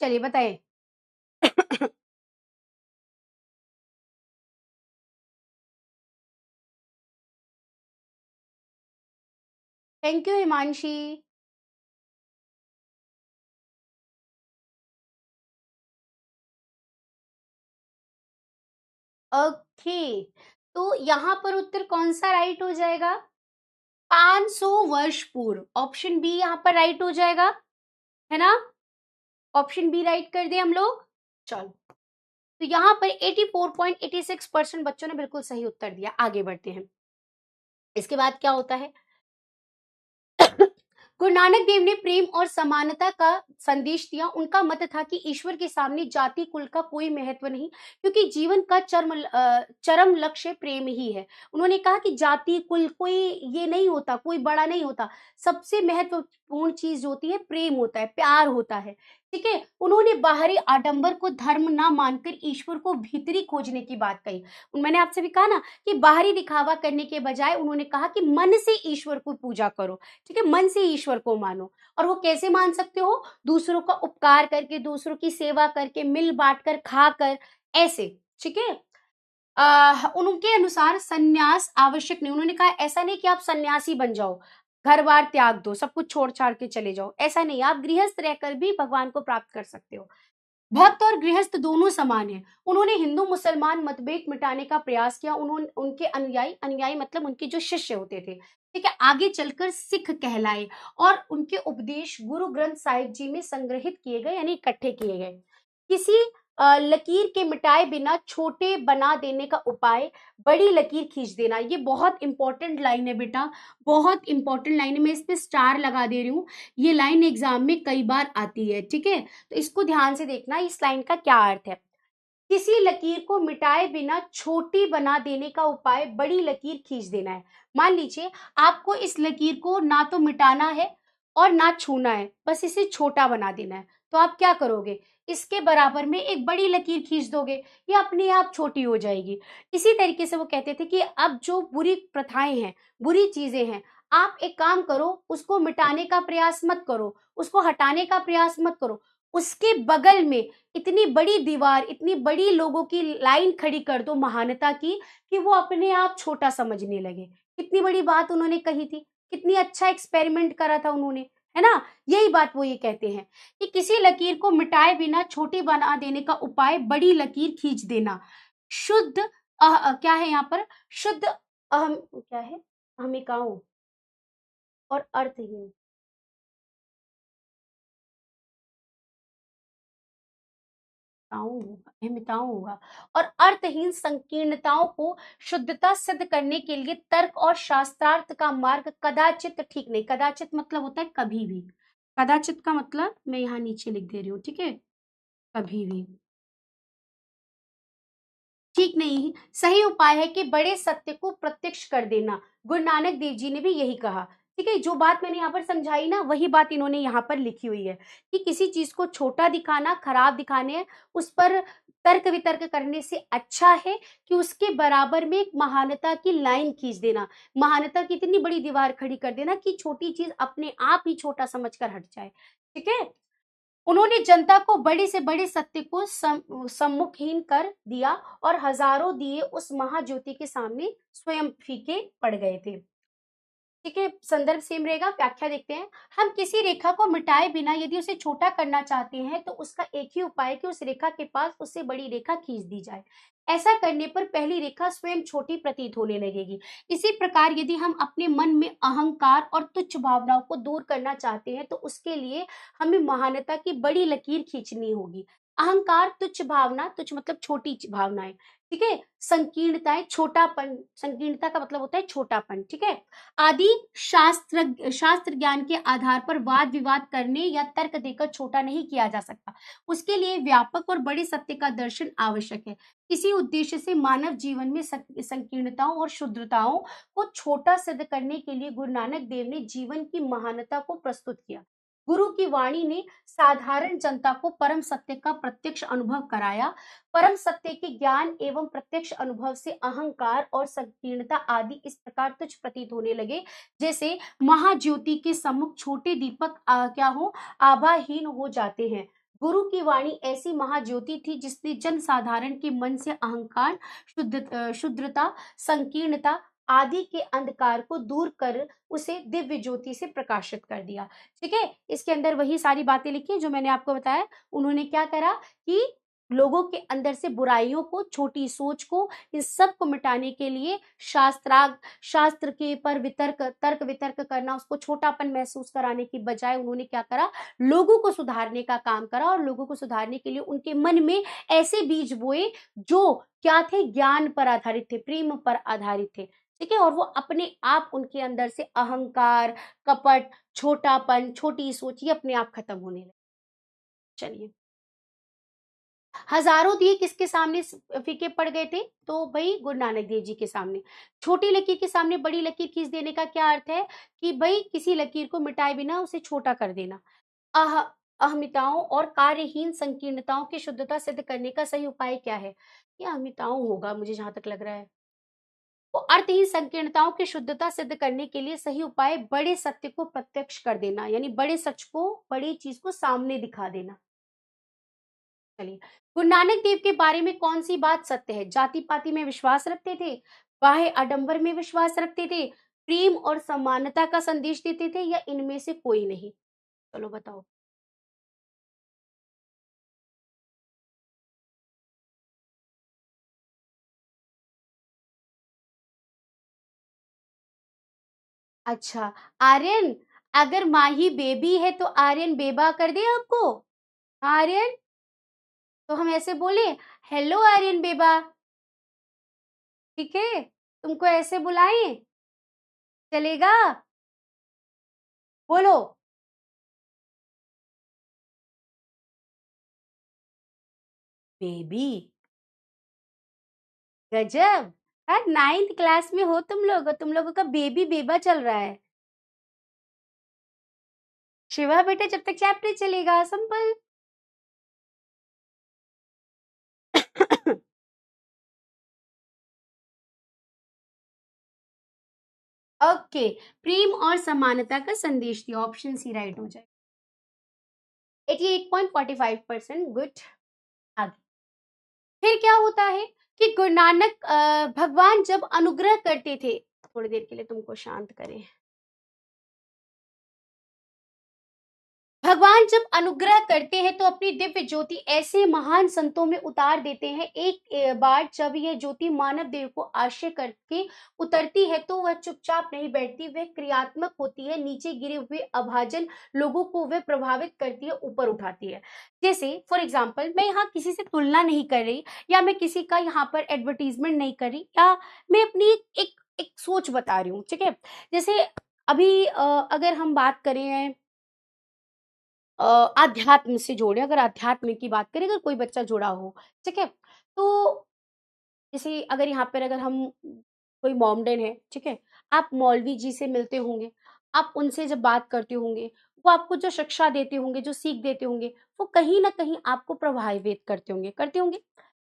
चलिए बताइए। Thank you Himanshi. ओके, तो यहाँ पर उत्तर कौन सा राइट हो जाएगा? 500 वर्ष पूर्व। ऑप्शन बी यहाँ पर राइट हो जाएगा, है ना? ऑप्शन बी राइट कर दे हम लोग। चलो, तो यहाँ पर 84.86% बच्चों ने बिल्कुल सही उत्तर दिया। आगे बढ़ते हैं। इसके बाद क्या होता है? गुरु नानक देव ने प्रेम और समानता का संदेश दिया। उनका मत था कि ईश्वर के सामने जाति कुल का कोई महत्व नहीं, क्योंकि जीवन का चरम लक्ष्य प्रेम ही है। उन्होंने कहा कि जाति कुल कोई ये नहीं होता, कोई बड़ा नहीं होता, सबसे महत्वपूर्ण चीज जो होती है प्रेम होता है, प्यार होता है। ठीक है, उन्होंने बाहरी आडंबर को धर्म ना मानकर ईश्वर को भीतरी खोजने की बात कही। मैंने आपसे भी कहा ना कि बाहरी दिखावा करने के बजाय उन्होंने कहा कि मन से ईश्वर को पूजा करो। ठीक है, मन से ईश्वर ईश्वर को मानो। और वो कैसे मान सकते हो? दूसरों का उपकार करके, दूसरों की सेवा करके, मिल बांट कर, खाकर, ऐसे। ठीक है। उनके अनुसार सन्यास आवश्यक नहीं। उन्होंने कहा ऐसा नहीं कि आप सन्यासी बन जाओ, घर बार त्याग दो, सब कुछ छोड़ छाड़ के चले जाओ, ऐसा नहीं। आप गृहस्थ रहकर भी भगवान को प्राप्त कर सकते हो। भक्त और गृहस्थ दोनों समान हैं। उन्होंने हिंदू मुसलमान मतभेद मिटाने का प्रयास किया। उन्होंने उनके अनुयायी, अनुयायी मतलब उनके जो शिष्य होते थे, ठीक है, आगे चलकर सिख कहलाए और उनके उपदेश गुरु ग्रंथ साहिब जी में संग्रहित किए गए, यानी इकट्ठे किए गए। किसी लकीर के मिटाए बिना छोटे बना देने का उपाय बड़ी लकीर खींच देना। ये बहुत इंपॉर्टेंट लाइन है बेटा, बहुत इंपॉर्टेंट लाइन है। मैं इस पे स्टार लगा दे रही हूँ। ये लाइन एग्जाम में कई बार आती है, ठीक है, तो इसको ध्यान से देखना, इस लाइन का क्या अर्थ है। किसी लकीर को मिटाए बिना छोटी बना देने का उपाय बड़ी लकीर खींच देना है। मान लीजिए आपको इस लकीर को ना तो मिटाना है और ना छूना है, बस इसे छोटा बना देना है। तो आप क्या करोगे? इसके बराबर में एक बड़ी लकीर खींच दोगे, ये अपने आप छोटी हो जाएगी। इसी तरीके से वो कहते थे कि अब जो बुरी प्रथाएं हैं, बुरी चीजें हैं, आप एक काम करो, उसको मिटाने का प्रयास मत करो, उसको हटाने का प्रयास मत करो, उसके बगल में इतनी बड़ी दीवार, इतनी बड़ी लोगों की लाइन खड़ी कर दो महानता की, कि वो अपने आप छोटा समझने लगे। कितनी बड़ी बात उन्होंने कही थी, कितनी अच्छा एक्सपेरिमेंट करा था उन्होंने, है ना। यही बात वो ये कहते हैं कि किसी लकीर को मिटाए बिना छोटी बना देने का उपाय बड़ी लकीर खींच देना। शुद्ध क्या है यहाँ पर? शुद्ध अहम क्या है? अहमिकाओं और अर्थहीन, अहमिताओं होगा, और अर्थहीन संकीर्णताओं को शुद्धता सिद्ध करने के लिए तर्क और शास्त्रार्थ का मार्ग कदाचित ठीक नहीं। कदाचित मतलब होता है कभी भी। कदाचित का मतलब मैं यहाँ नीचे लिख दे रही हूँ, ठीक है, कभी भी ठीक नहीं। सही उपाय है कि बड़े सत्य को प्रत्यक्ष कर देना। गुरु नानक देव जी ने भी यही कहा। ठीक है, जो बात मैंने यहाँ पर समझाई ना, वही बात इन्होंने यहाँ पर लिखी हुई है कि किसी चीज को छोटा दिखाना, खराब दिखाने, उस पर तर्क वितर्क करने से अच्छा है कि उसके बराबर में एक महानता की लाइन खींच देना, महानता की इतनी बड़ी दीवार खड़ी कर देना कि छोटी चीज अपने आप ही छोटा समझकर हट जाए। ठीक है। उन्होंने जनता को बड़े से बड़े सत्य को सम्मुखहीन कर दिया और हजारों दिए उस महाज्योति के सामने स्वयं फीके पड़ गए थे। ठीक है, संदर्भ सेम रहेगा। व्याख्या देखते हैं। हम किसी रेखा को मिटाए बिना यदि उसे छोटा करना चाहते हैं तो उसका एक ही उपाय है कि उस रेखा के पास उससे बड़ी रेखा खींच दी जाए। ऐसा करने पर पहली रेखा स्वयं छोटी प्रतीत होने लगेगी। इसी प्रकार यदि हम अपने मन में अहंकार और तुच्छ भावनाओं को दूर करना चाहते हैं तो उसके लिए हमें महानता की बड़ी लकीर खींचनी होगी। अहंकार, तुच्छ भावना, तुच्छ मतलब छोटी भावनाएं, ठीक है, संकीर्णताएं, छोटापन, संकीर्णता का मतलब होता है छोटापन, ठीक है, आदि शास्त्र ज्ञान के आधार पर वाद विवाद करने या तर्क देकर छोटा नहीं किया जा सकता। उसके लिए व्यापक और बड़े सत्य का दर्शन आवश्यक है। इसी उद्देश्य से मानव जीवन में संकीर्णताओं और शुद्रताओं को छोटा सिद्ध करने के लिए गुरु नानक देव ने जीवन की महानता को प्रस्तुत किया। गुरु की वाणी ने साधारण जनता को परम सत्य का प्रत्यक्ष अनुभव कराया। परम सत्य के ज्ञान एवं प्रत्यक्ष अनुभव से अहंकार और संकीर्णता आदि इस प्रकार तुच्छ प्रतीत होने लगे जैसे महाज्योति के सम्मुख छोटे दीपक क्या हो, आभाहीन हो जाते हैं। गुरु की वाणी ऐसी महाज्योति थी जिसने जन साधारण के मन से अहंकार, शुद्धता, संकीर्णता आदि के अंधकार को दूर कर उसे दिव्य ज्योति से प्रकाशित कर दिया। ठीक है, इसके अंदर वही सारी बातें लिखी जो मैंने आपको बताया। उन्होंने क्या करा कि लोगों के अंदर से बुराइयों को, छोटी सोच को, इस सब को मिटाने के लिए शास्त्र के पर तर्क वितर्क करना, उसको छोटापन महसूस कराने की बजाय उन्होंने क्या करा, लोगों को सुधारने का काम करा। और लोगों को सुधारने के लिए उनके मन में ऐसे बीज बोए जो क्या थे, ज्ञान पर आधारित थे, प्रेम पर आधारित थे। ठीक है, और वो अपने आप उनके अंदर से अहंकार, कपट, छोटापन, छोटी सोच ये अपने आप खत्म होने लगे। चलिए, हजारों दिए किसके सामने फीके पड़ गए थे? तो भाई गुरु नानक देव जी के सामने। छोटी लकीर के सामने बड़ी लकीर खींच देने का क्या अर्थ है कि भाई किसी लकीर को मिटाए बिना उसे छोटा कर देना। अह अहमिताओं और कार्यहीन संकीर्णताओं की शुद्धता सिद्ध करने का सही उपाय क्या है? ये अहमिताओं होगा मुझे जहां तक लग रहा है। तो अर्थहीन संकीर्णताओं की शुद्धता सिद्ध करने के लिए सही उपाय बड़े सत्य को प्रत्यक्ष कर देना, यानी बड़े सच को, बड़ी चीज को सामने दिखा देना। चलिए, गुरु नानक देव के बारे में कौन सी बात सत्य है? जाति पाति में विश्वास रखते थे, बाह्य आडंबर में विश्वास रखते थे, प्रेम और समानता का संदेश देते थे, या इनमें से कोई नहीं? चलो बताओ। अच्छा, आर्यन, अगर माही बेबी है तो आर्यन बेबा कर दे आपको? आर्यन, तो हम ऐसे बोले, हेलो आर्यन बेबा, ठीक है? तुमको ऐसे बुलाएं, चलेगा? बोलो। बेबी, गजब। हाँ, 9th क्लास में हो तुम लोग, और तुम लोगों का बेबी बेबा चल रहा है। शिवा बेटा, जब तक चैप्टर चलेगा, सिंपल। ओके, प्रेम और समानता का संदेश दिया, ऑप्शन सी राइट हो जाए। 88.45%, गुड। आगे, फिर क्या होता है कि गुरु नानक भगवान जब अनुग्रह करते थे, थोड़ी देर के लिए तुमको शांत करें। भगवान जब अनुग्रह करते हैं तो अपनी दिव्य ज्योति ऐसे महान संतों में उतार देते हैं। एक बार जब यह ज्योति मानव देह को आश्रय करके उतरती है तो वह चुपचाप नहीं बैठती, वह क्रियात्मक होती है। नीचे गिरे हुए अभाजन लोगों को वह प्रभावित करती है, ऊपर उठाती है। जैसे फॉर एग्जाम्पल, मैं यहाँ किसी से तुलना नहीं कर रही, या मैं किसी का यहाँ पर एडवर्टीजमेंट नहीं कर रही, या मैं अपनी एक सोच बता रही हूँ, ठीक है? जैसे अभी अगर हम बात करें आध्यात्म से जोड़े, अगर आध्यात्म की बात करें, अगर कोई बच्चा जुड़ा हो, ठीक है? तो जैसे अगर यहाँ पर अगर हम कोई मॉमडन है, ठीक है? आप मौलवी जी से मिलते होंगे, आप उनसे जब बात करते होंगे, वो आपको जो शिक्षा देते होंगे, जो सीख देते होंगे, वो कहीं न कहीं आपको प्रभावित करते होंगे, करते होंगे।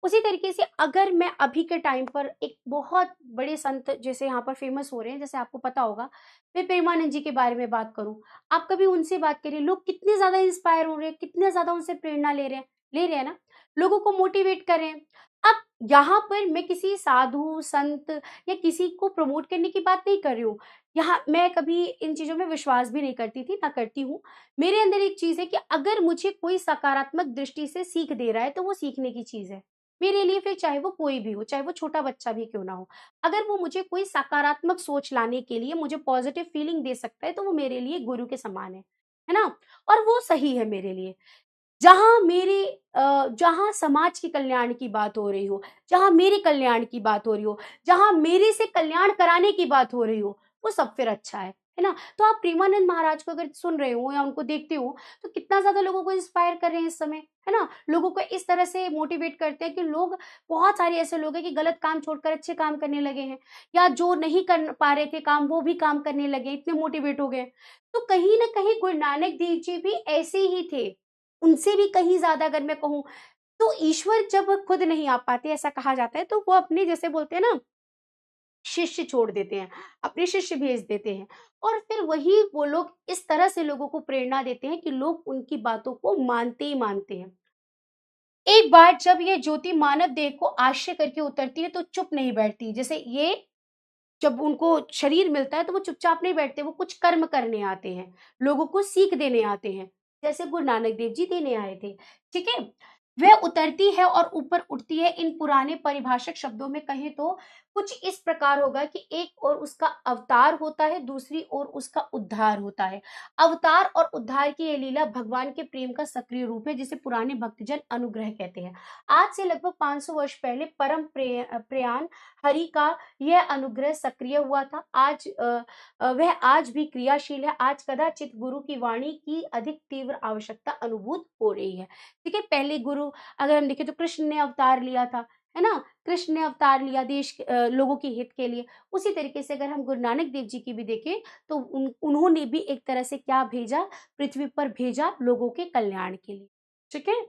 उसी तरीके से अगर मैं अभी के टाइम पर एक बहुत बड़े संत जैसे यहाँ पर फेमस हो रहे हैं, जैसे आपको पता होगा, मैं प्रेमानंद जी के बारे में बात करूँ, आप कभी उनसे बात करिए, लोग कितने ज़्यादा इंस्पायर हो रहे हैं, कितने ज़्यादा उनसे प्रेरणा ले रहे हैं ना, लोगों को मोटिवेट कर रहे हैं। अब यहाँ पर मैं किसी साधु, संत या किसी को प्रमोट करने की बात नहीं कर रही हूँ। यहाँ मैं कभी इन चीज़ों में विश्वास भी नहीं करती थी, ना करती हूँ। मेरे अंदर एक चीज़ है कि अगर मुझे कोई सकारात्मक दृष्टि से सीख दे रहा है, तो वो सीखने की चीज़ है। मेरे लिए फिर चाहे वो कोई भी हो, चाहे वो छोटा बच्चा भी क्यों ना हो। अगर वो मुझे कोई सकारात्मक सोच लाने के लिए मुझे पॉज़िटिव फीलिंग दे सकता है, तो वो मेरे लिए गुरु के समान है ना? और वो सही है मेरे लिए। जहाँ समाज के कल्याण की बात हो रही हो, जहाँ मेरे कल्याण की बात हो रही हो, जहाँ मेरे से कल्याण कराने की बात हो रही हो, वो सब फिर अच्छा है ना? तो आप प्रेमानंद महाराज को अगर सुन रहे हो या उनको देखते हो, तो कितना ज़्यादा लोगों को इंस्पायर कर रहे हैं इस समय, है ना? लोगों को इस तरह से मोटिवेट करते हैं कि लोग, बहुत सारे ऐसे लोग हैं कि गलत काम छोड़कर अच्छे काम करने लगे हैं, या जो नहीं कर पा रहे थे काम, वो भी काम करने लगे, इतने मोटिवेट हो गए। तो कहीं न कहीं गुरु नानक देव जी भी ऐसे ही थे। उनसे भी कहीं ज़्यादा अगर मैं कहूँ, तो ईश्वर जब खुद नहीं आ पाते, ऐसा कहा जाता है, तो वो अपने जैसे बोलते हैं ना, शिष्य छोड़ देते हैं, अपने शिष्य भेज देते हैं, और फिर वही वो लोग इस तरह से लोगों को प्रेरणा देते हैं कि लोग उनकी बातों को मानते ही मानते हैं। एक बार जब ये ज्योति मानव देह को आश्रय करके उतरती है तो चुप नहीं बैठती। जैसे ये जब उनको शरीर मिलता है तो वो चुपचाप नहीं बैठते, वो कुछ कर्म करने आते हैं, लोगों को सीख देने आते हैं, जैसे गुरु नानक देव जी देने आए थे, ठीक है? वह उतरती है और ऊपर उठती है। इन पुराने परिभाषिक शब्दों में कहें तो कुछ इस प्रकार होगा कि एक ओर उसका अवतार होता है, दूसरी ओर उसका उद्धार होता है। अवतार और उद्धार की ये लीला भगवान के प्रेम का सक्रिय रूप है, जिसे पुराने भक्तजन अनुग्रह कहते हैं। आज से लगभग 500 वर्ष पहले परम प्रयाण हरि का यह अनुग्रह सक्रिय हुआ था। वह आज भी क्रियाशील है। आज कदाचित गुरु की वाणी की अधिक तीव्र आवश्यकता अनुभूत हो रही है। ठीक है, पहले गुरु अगर हम देखें तो कृष्ण ने अवतार लिया था, है ना? कृष्ण ने अवतार लिया लोगों के हित के लिए। उसी तरीके से अगर हम गुरु नानक देव जी की भी देखें तो उन्होंने भी एक तरह से क्या भेजा, पृथ्वी पर भेजा लोगों के कल्याण के लिए। ठीक है,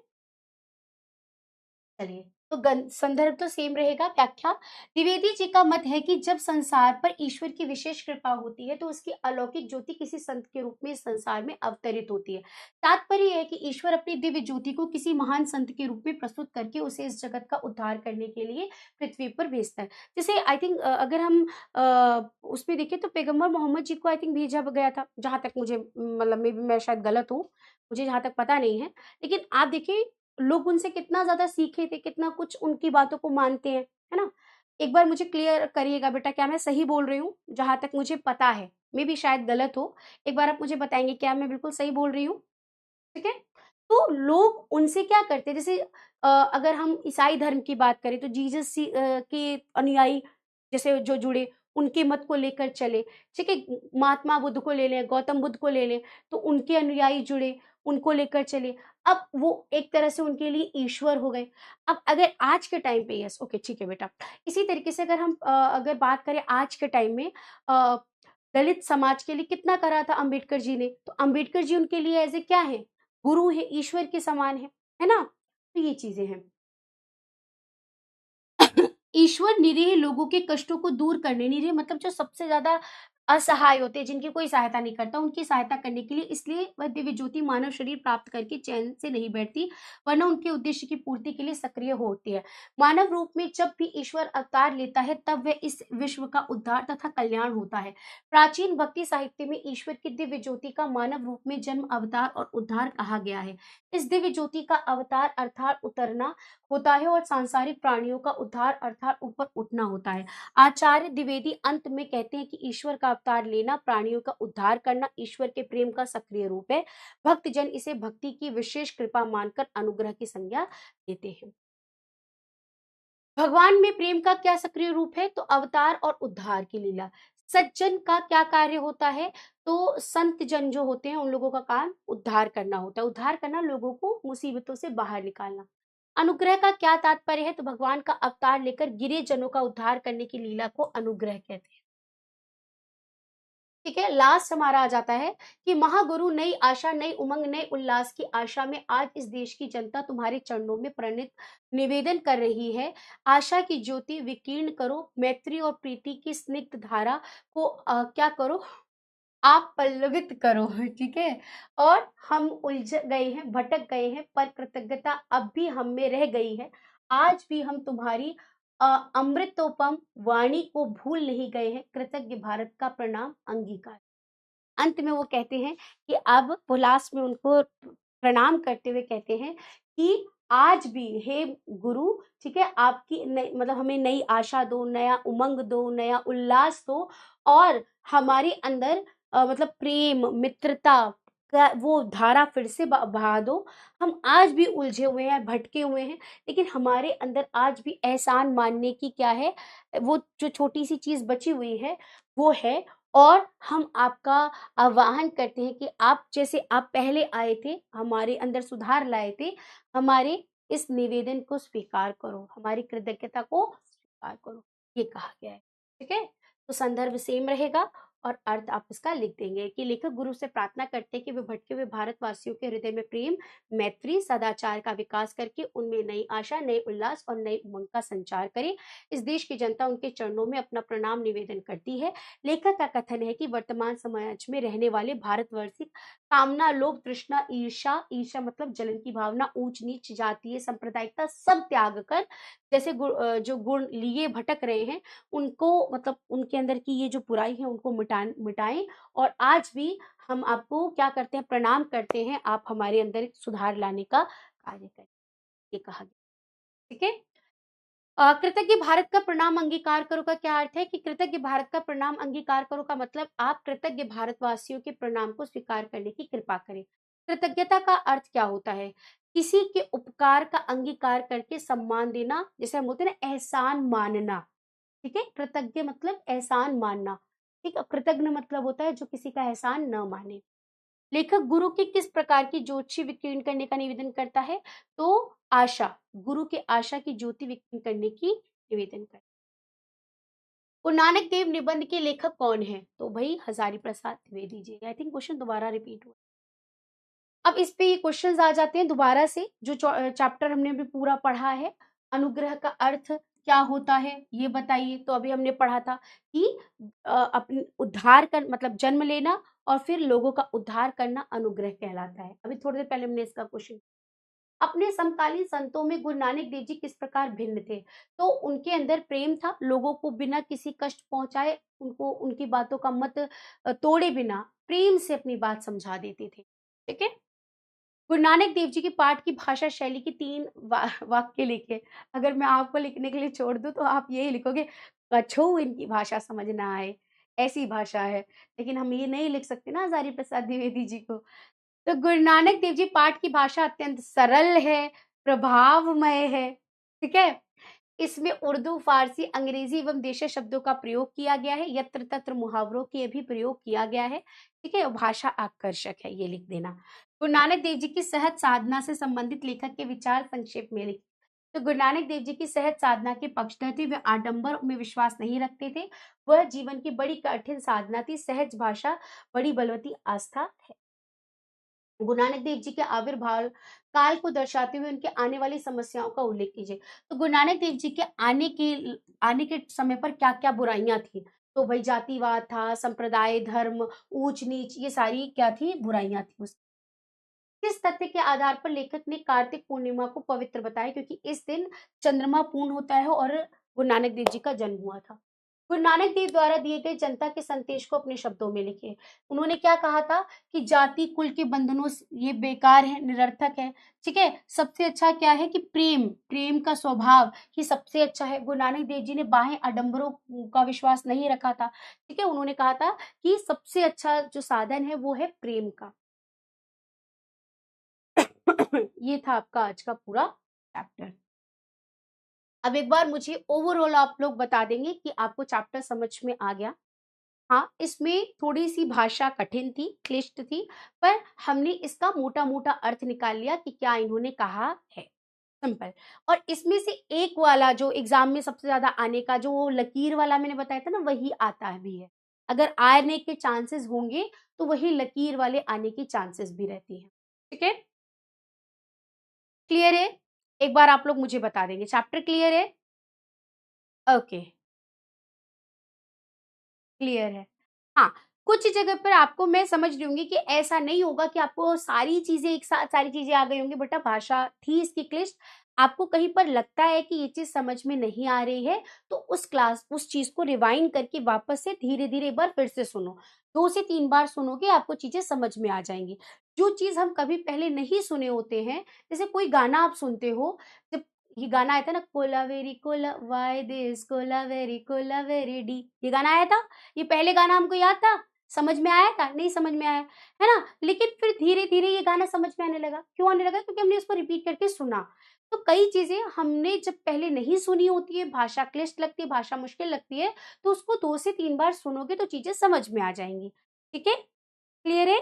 चलिए। तो संदर्भ तो सेम रहेगा। व्याख्या, द्विवेदी जी का मत है कि जब संसार पर ईश्वर की विशेष कृपा होती है तो उसकी अलौकिक ज्योति किसी संत के रूप में इस संसार में अवतरित होती है। तात्पर्य है कि ईश्वर अपनी दिव्य ज्योति को किसी महान संत के रूप में प्रस्तुत करके उसे इस जगत का उद्धार करने के लिए पृथ्वी पर भेजता है। जैसे आई थिंक अगर हम उसमें देखें तो पैगंबर मोहम्मद जी को आई थिंक भेजा गया था, जहां तक मुझे मतलब मे बी मैं शायद गलत हूँ, मुझे जहां तक पता नहीं है। लेकिन आप देखिए लोग उनसे कितना ज़्यादा सीखे थे, कितना कुछ उनकी बातों को मानते हैं, है ना? एक बार मुझे क्लियर करिएगा बेटा, क्या मैं सही बोल रही हूँ? जहाँ तक मुझे पता है, मेबी शायद गलत हो। एक बार आप मुझे बताएँगे क्या मैं बिल्कुल सही बोल रही हूँ? ठीक है? तो लोग उनसे क्या करते हैं, जैसे अगर हम ईसाई धर्म की बात करें तो जीसस के अनुयायी जैसे जो जुड़े, उनके मत को लेकर चले, ठीक है? महात्मा बुद्ध को ले लें, गौतम बुद्ध को ले लें, तो उनके अनुयायी जुड़े, उनको लेकर चले। अब वो एक तरह से उनके लिए ईश्वर हो गए। अब अगर आज के टाइम पे यस, ओके ठीक है बेटा। इसी तरीके से अगर हम अगर बात करें आज के टाइम में अ, दलित समाज के लिए कितना करा था अम्बेडकर जी ने, तो अम्बेडकर जी उनके लिए ऐज़ ए क्या हैं? गुरु हैं, ईश्वर के समान है ना? तो ये चीज़ें हैं। ईश्वर निरीह लोगों के कष्टों को दूर करने, निरीह मतलब जो सबसे ज़्यादा असहाय होते हैं, जिनकी कोई सहायता नहीं करता, उनकी सहायता करने के लिए इसलिए वह दिव्य ज्योति मानव शरीर प्राप्त करके चैन से नहीं बैठती, वरना उनके उद्देश्य की पूर्ति के लिए सक्रिय होती है। मानव रूप में जब भी ईश्वर अवतार लेता है, तब वह इस विश्व का उद्धार तथा कल्याण होता है। प्राचीन भक्ति साहित्य में ईश्वर की दिव्य ज्योति का मानव रूप में जन्म, अवतार और उद्धार कहा गया है। इस दिव्य ज्योति का अवतार अर्थात उतरना होता है और सांसारिक प्राणियों का उद्धार अर्थात ऊपर उठना होता है। आचार्य द्विवेदी अंत में कहते हैं कि ईश्वर का अवतार लेना, प्राणियों का उद्धार करना ईश्वर के प्रेम का सक्रिय रूप है। भक्तजन इसे भक्ति की विशेष कृपा मानकर अनुग्रह की संज्ञा देते हैं। भगवान में प्रेम का क्या सक्रिय रूप है? तो अवतार और उद्धार की लीला। सज्जन का क्या कार्य होता है? तो संत जन जो होते हैं उन लोगों का काम उद्धार करना होता है। उद्धार करना, लोगों को मुसीबतों से बाहर निकालना। अनुग्रह का क्या तात्पर्य है? तो भगवान का अवतार लेकर गिरे जनों का उद्धार करने की लीला को अनुग्रह कहते हैं। ठीक है, लास्ट हमारा आ जाता है कि महागुरु नई आशा, नई उमंग, नए उल्लास की आशा में आज इस देश की जनता तुम्हारे चरणों में प्रणित निवेदन कर रही है। आशा की ज्योति विकीर्ण करो, मैत्री और प्रीति की स्निग्ध धारा को क्या करो, आप पल्लवित करो। ठीक है, और हम उलझ गए हैं, भटक गए हैं, पर कृतज्ञता अब भी हम में रह गई है। आज भी हम तुम्हारी अमृतोपम वाणी को भूल नहीं गए हैं। कृतज्ञ भारत का प्रणाम अंगीकार। अंत में वो कहते हैं कि अब वो लास्ट में उनको प्रणाम करते हुए कहते हैं कि आज भी हे गुरु, ठीक है, आपकी नई मतलब हमें नई आशा दो, नया उमंग दो, नया उल्लास दो और हमारे अंदर मतलब प्रेम, मित्रता का वो धारा फिर से बहा दो। हम आज भी उलझे हुए हैं, भटके हुए हैं, लेकिन हमारे अंदर आज भी एहसान मानने की क्या है, वो जो छोटी-सी चीज़ बची हुई है, वो है। और हम आपका आह्वान करते हैं कि आप जैसे आप पहले आए थे, हमारे अंदर सुधार लाए थे, हमारे इस निवेदन को स्वीकार करो, हमारी कृतज्ञता को स्वीकार करो, ये कहा गया है। ठीक है? तो संदर्भ सेम रहेगा और अर्थ आप इसका लिख देंगे कि लेखक गुरु से प्रार्थना करते हैं कि वे भटके हुए भारतवासियों के हृदय में प्रेम, मैत्री, सदाचार का विकास करके उनमें नई आशा, नए उल्लास और नए उमंग का संचार करें। इस देश की जनता उनके चरणों में अपना प्रणाम निवेदन करती है। लेखक का कथन है कि वर्तमान समाज में रहने वाले भारतवर्षी कामना, लोभ, तृष्णा, ईर्ष्या, ईर्ष्या मतलब जलन की भावना, ऊंच नीच, जातीय सांप्रदायिकता सब त्याग कर जैसे जो गुण लिए भटक रहे हैं, उनको मतलब उनके अंदर की ये जो बुराई है उनको मिटाएं। और आज भी हम आपको क्या करते हैं, प्रणाम करते हैं, आप हमारे अंदर एक सुधार लाने का कार्य करें, ये कहा गया। ठीक है, कृतज्ञ भारत का प्रणाम अंगीकार करो का क्या अर्थ है कि कृतज्ञ भारत का प्रणाम अंगीकार करो का मतलब आप कृतज्ञ भारतवासियों के प्रणाम को स्वीकार करने की कृपा करें। कृतज्ञता का अर्थ क्या होता है? किसी के उपकार का अंगीकार करके सम्मान देना, जैसे हम बोलते हैं ना एहसान मानना। ठीक है, कृतज्ञ मतलब एहसान मानना। ठीक है, कृतज्ञ मतलब होता है जो किसी का एहसान न माने। लेखक गुरु की किस प्रकार की ज्योति विकीर्ण करने का निवेदन करता है? तो आशा, गुरु के आशा की ज्योति विकीर्ण करने की निवेदन करता है। गुरु नानक देव निबंध के लेखक कौन है? तो भाई Hazari Prasad Dwivedi ji. I think question दोबारा रिपीट हुआ। अब इस पे ये क्वेश्चंस आ जाते हैं दोबारा से, जो चैप्टर हमने अभी पूरा पढ़ा है अनुग्रह का अर्थ क्या होता है ये बताइए। तो अभी हमने पढ़ा था कि अपने उद्धार कर मतलब जन्म लेना और फिर लोगों का उद्धार करना अनुग्रह कहलाता है। अभी थोड़ी देर पहले हमने इसका क्वेश्चन। अपने समकालीन संतों में गुरु नानक देव जी किस प्रकार भिन्न थे? तो उनके अंदर प्रेम था, लोगों को बिना किसी कष्ट पहुंचाए उनको उनकी बातों का मत तोड़े बिना प्रेम से अपनी बात समझा देते थे। ठीक है। गुरु नानक देव जी की पाठ की भाषा शैली की 3 वाक्य लिखे। अगर मैं आपको लिखने के लिए छोड़ दूँ तो आप यही लिखोगे, कछू इनकी भाषा समझ ना आए, ऐसी भाषा है। लेकिन हम ये नहीं लिख सकते ना हज़ारी प्रसाद द्विवेदी जी को। तो गुरु नानक देव जी पाठ की भाषा अत्यंत सरल है, प्रभावमय है, ठीक है? इसमें उर्दू, फ़ारसी, अंग्रेज़ी एवं देशी शब्दों का प्रयोग किया गया है, यत्र-तत्र मुहावरों के भी प्रयोग किया गया है, ठीक है? भाषा आकर्षक है, ये लिख देना। गुरु नानक देव जी की सहज साधना से संबंधित लेखक के विचार संक्षेप में लिखिए। तो गुरु नानक देव जी की सहज साधना के पक्षधर थे, वे आडंबर में विश्वास नहीं रखते थे। वह जीवन की बड़ी कठिन साधना थी, सहज भाषा, बड़ी बलवती आस्था है। गुरु नानक देव जी के आविर्भाव काल को दर्शाते हुए उनके आने वाली समस्याओं का उल्लेख कीजिए। तो गुरु नानक देव जी के आने के समय पर क्या-क्या बुराइयाँ थी? तो भई जातिवाद था, संप्रदाय, धर्म, ऊंच-नीच ये सारी क्या थी? बुराइयाँ थी उस किस तथ्य के आधार पर लेखक ने कार्तिक पूर्णिमा को पवित्र बताया? क्योंकि इस दिन चंद्रमा पूर्ण होता है और गुरु नानक देव जी का जन्म हुआ था। गुरु नानक देव द्वारा दिए गए जनता के संदेश को अपने शब्दों में लिखिए। उन्होंने क्या कहा था कि जाति कुल के बंधनों से ये बेकार है, निरर्थक है, ठीक है? सबसे अच्छा क्या है कि प्रेम, प्रेम का स्वभाव ही सबसे अच्छा है। गुरु नानक देव जी ने बाह्य आडंबरों का विश्वास नहीं रखा था, ठीक है? उन्होंने कहा था कि सबसे अच्छा जो साधन है वो है प्रेम का। ये था आपका आज का पूरा चैप्टर। अब एक बार मुझे ओवरऑल आप लोग बता देंगे कि आपको चैप्टर समझ में आ गया। हाँ, इसमें थोड़ी-सी भाषा कठिन थी, क्लिष्ट थी, पर हमने इसका मोटा-मोटा अर्थ निकाल लिया कि क्या इन्होंने कहा है, सिंपल। और इसमें से एक वाला जो एग्ज़ाम में सबसे ज़्यादा आने का जो लकीर वाला मैंने बताया था ना, वही आता है भी है। अगर आने के चांसेस होंगे, तो वही लकीर वाले आने की चांसेस भी रहती हैं। ठीक है? क्लियर है? एक बार आप लोग मुझे बता देंगे, चैप्टर क्लियर है? ओके, क्लियर है। हाँ, कुछ जगह पर आपको मैं समझ रही होंगी कि ऐसा नहीं होगा कि आपको सारी चीज़ें एक साथ सारी चीज़ें आ गई होंगी, बेटा भाषा थी इसकी क्लिष्ट। आपको कहीं पर लगता है कि ये चीज़ समझ में नहीं आ रही है, तो उस चीज़ को रिवाइंड करके वापस से धीरे-धीरे एक बार फिर से सुनो। 2 से 3 बार सुनोगे आपको चीज़ें समझ में आ जाएँगी। जो चीज़ हम कभी पहले नहीं सुने होते हैं, जैसे कोई गाना आप सुनते हो, जब ये गाना आया था ना कोलावेरी कोला व्हाय दिस कोलावेरी कोलावेरी डी, ये गाना आया था? ये पहले गाना हमको याद था? समझ में आया था? नहीं समझ में आया, है ना? लेकिन फिर धीरे-धीरे ये गाना समझ में आने लगा। क्यों आने लगा? क्योंकि हमने उसको रिपीट करके सुना। तो कई चीज़ें हमने जब पहले नहीं सुनी होती है, भाषा क्लिष्ट लगती है, भाषा मुश्किल लगती है, तो उसको 2 से 3 बार सुनोगे तो चीज़ें समझ में आ जाएँगी। ठीक है? क्लियर है?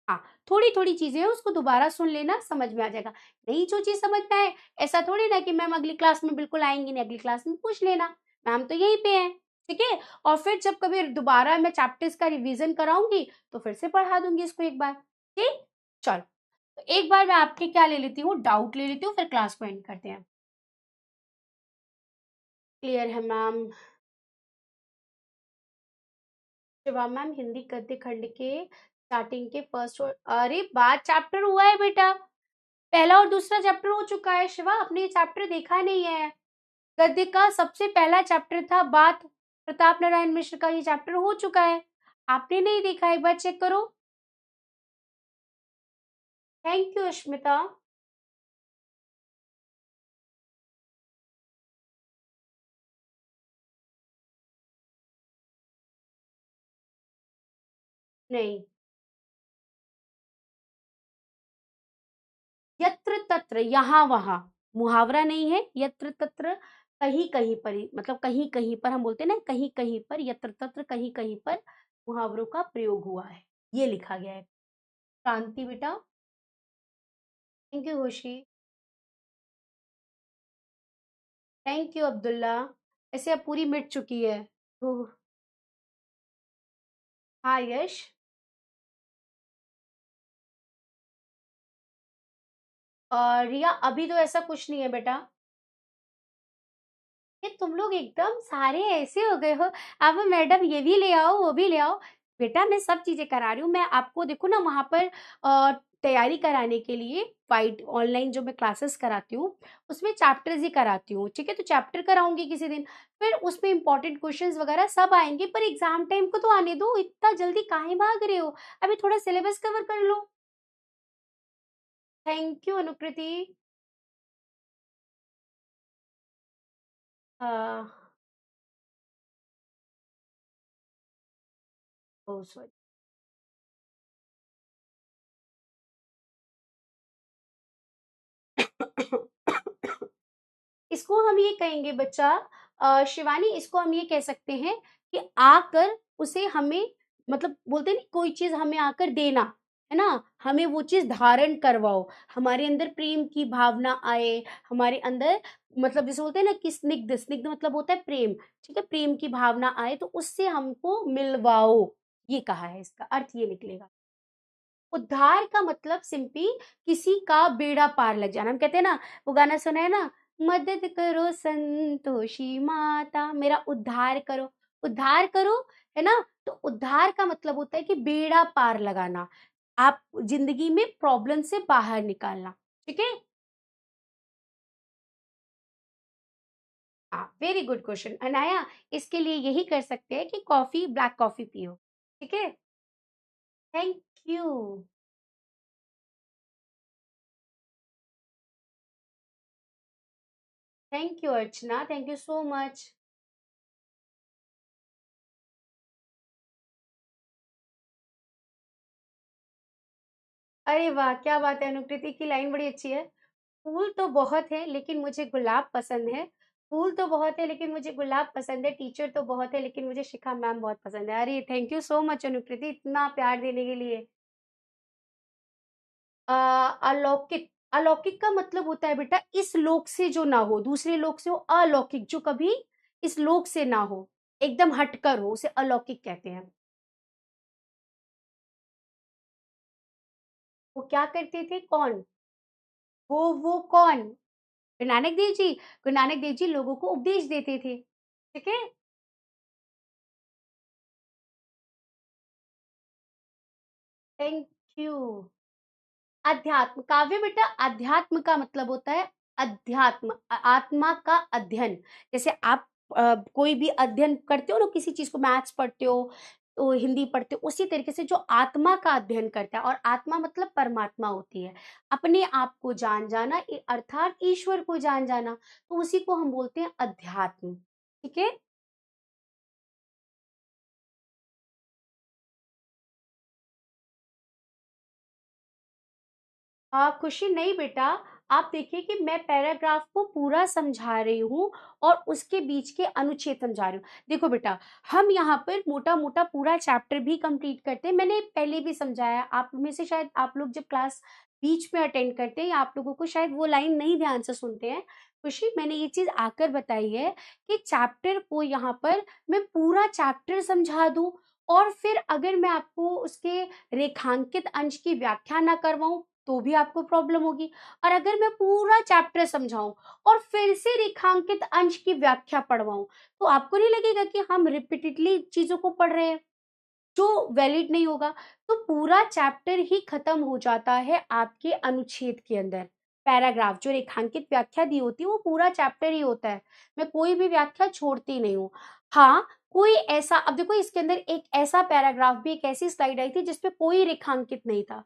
हाँ, थोड़ी-थोड़ी चीज़ें हैं उसको दोबारा सुन लेना, समझ में आ जाएगा। नहीं जो चीज़ समझ में आए, ऐसा थोड़ी ना कि मैम अगली क्लास में बिल्कुल आएँगी नहीं, अगली क्लास में पूछ लेना, मैम तो यहीं पे हैं, ठीक है? और फिर जब कभी दोबारा मैं चैप्टर्स का रिवीज़न कराऊँगी, तो फिर से पढ़ा दूँगी इसको एक बार, ठीक? चलो, तो एक बार मैं आपके क्या ले लेती हूँ, डाउट ले लेती हूँ, फिर क्लास को एंड करते हैं। क्लियर है मैम? शिवा मैम हिंदी गद्य खंड के स्टार्टिंग के फर्स्ट और अरे! बाद चैप्टर हुआ है बेटा। पहला और दूसरा चैप्टर हो चुका है शिवा, आपने ये चैप्टर देखा नहीं है। गद्य का सबसे पहला चैप्टर था बात प्रताप नारायण मिश्र का, ये चैप्टर हो चुका है। आपने नहीं देखा, एक बार चेक करो। Thank you Ashmita. नहीं, यत्र तत्र यहाँ-वहाँ, मुहावरा नहीं है, यत्र तत्र कहीं-कहीं पर ही मतलब कहीं-कहीं पर हम बोलते हैं ना कहीं-कहीं पर, यत्र तत्र कहीं-कहीं पर मुहावरों का प्रयोग हुआ है, ये लिखा गया है। क्रांति बेटा, थैंक यू खुशी, थैंक यू अब्दुल्ला। ऐसे अब पूरी मिट चुकी है। ओह! हाँ, यश। रिया अभी तो ऐसा कुछ नहीं है बेटा। ये तुम लोग एकदम सारे ऐसे हो गए हो, अब मैडम ये भी ले आओ, वो भी ले आओ। बेटा मैं सब चीज़ें करा रही हूँ, मैं आपको देखो ना वहाँ पर तैयारी कराने के लिए वाइट ऑनलाइन जो मैं क्लासेस कराती हूँ, उसमें चैप्टर्स ही कराती हूँ, ठीक है? तो चैप्टर कराऊँगी किसी दिन, फिर उसमें इम्पोर्टेंट क्वेश्चंस वगैरह सब आएँगे, पर एग्ज़ाम टाइम को तो आने दो, इतना जल्दी काहे भाग रहे हो? अभी थोड़ा सिलेबस कवर कर लो। Thank you Anukriti. Uh, oh sorry. इसको हम ये कहेंगे बच्चा, शिवानी इसको हम ये कह सकते हैं कि आकर उसे हमें, मतलब बोलते हैं ना कोई चीज़ हमें आकर देना, है ना? हमें वो चीज़ धारण करवाओ, हमारे अंदर प्रेम की भावना आए, हमारे अंदर मतलब जैसे बोलते हैं ना कि स्निग्ध, स्निग्ध मतलब होता है प्रेम, ठीक है? प्रेम की भावना आए तो उससे हमको मिलवाओ, ये कहा है, इसका अर्थ ये निकलेगा। उद्धार का मतलब सिंपली किसी का बेड़ा पार लग जाना। हम कहते हैं ना, वो गाना सुना है ना, मदद करो संतोषी माता, मेरा उद्धार करो। उद्धार करो, है ना? तो उद्धार का मतलब होता है कि बेड़ा पार लगाना, आप ज़िंदगी में प्रॉब्लम से बाहर निकालना, ठीक है? हाँ, वेरी गुड क्वेश्चन अनाया, इसके लिए यही कर सकते हैं कि कॉफ़ी, ब्लैक कॉफ़ी पियो, ठीक है? Thank you. Thank you Archana, thank you so much. अरे वाह! क्या बात है, अनुकृति की लाइन बड़ी अच्छी है। फूल तो बहुत है लेकिन मुझे गुलाब पसंद है। फूल तो बहुत है लेकिन मुझे गुलाब पसंद है। टीचर तो बहुत है लेकिन मुझे शिखा मैम बहुत पसंद है। अरे थैंक यू सो मच अनुकृति इतना प्यार देने के लिए। अ, अलौकिक, अलौकिक का मतलब होता है बेटा इस लोक से जो ना हो, दूसरे लोक से हो, अलौकिक जो कभी इस लोक से ना हो, एकदम हटकर हो, उसे अलौकिक कहते हैं। वो क्या करते थे? कौन? वो कौन? गुरु नानक देव जी। गुरु नानक देव जी लोगों को उपदेश देते थे। ठीक है? Thank you. अध्यात्म, काव्य बेटा अध्यात्म का मतलब होता है अध्यात्म, आत्मा का अध्ययन। जैसे आप कोई भी अध्ययन करते हो ना, किसी चीज़ को मैथ्स पढ़ते हो, तो हिंदी पढ़ते हो, उसी तरीके से जो आत्मा का अध्ययन करता है, और आत्मा मतलब परमात्मा होती है। अपने आप को जान जाना अर्थात ईश्वर को जान जाना, तो उसी को हम बोलते हैं अध्यात्म। ठीक है? खुशी नहीं बेटा, आप देखिए कि मैं पैराग्राफ को पूरा समझा रही हूँ और उसके बीच के अनुच्छेद समझा रही हूँ। देखो बेटा, हम यहाँ पर मोटा-मोटा पूरा चैप्टर भी कंप्लीट करते हैं। मैंने पहले भी समझाया, आप में से शायद आप लोग जब क्लास बीच में अटेंड करते हैं या आप लोगों को शायद वो लाइन नहीं ध्यान से सुनते हैं। खुशी, मैंने ये चीज़ आकर बताई है कि चैप्टर को यहाँ पर मैं पूरा चैप्टर समझा दूँ और फिर अगर मैं आपको उसके रेखांकित अंश की व्याख्या ना करवाऊँ, तो भी आपको प्रॉब्लम होगी, और अगर मैं पूरा चैप्टर समझाऊँ और फिर से रेखांकित अंश की व्याख्या पढ़वाऊँ, तो आपको नहीं लगेगा कि हम रिपीटेडली चीज़ों को पढ़ रहे हैं, जो वैलिड नहीं होगा। तो पूरा चैप्टर ही खत्म हो जाता है आपके अनुच्छेद के अंदर। पैराग्राफ जो रेखांकित व्याख्या दी होती है, वो पूरा चैप्टर ही होता है। मैं कोई भी व्याख्या छोड़ती नहीं हूँ। हाँ, कोई ऐसा, अब देखो इसके अंदर एक ऐसा पैराग्राफ भी, एक ऐसी स्लाइड आई थी जिसपे कोई रेखांकित नहीं था।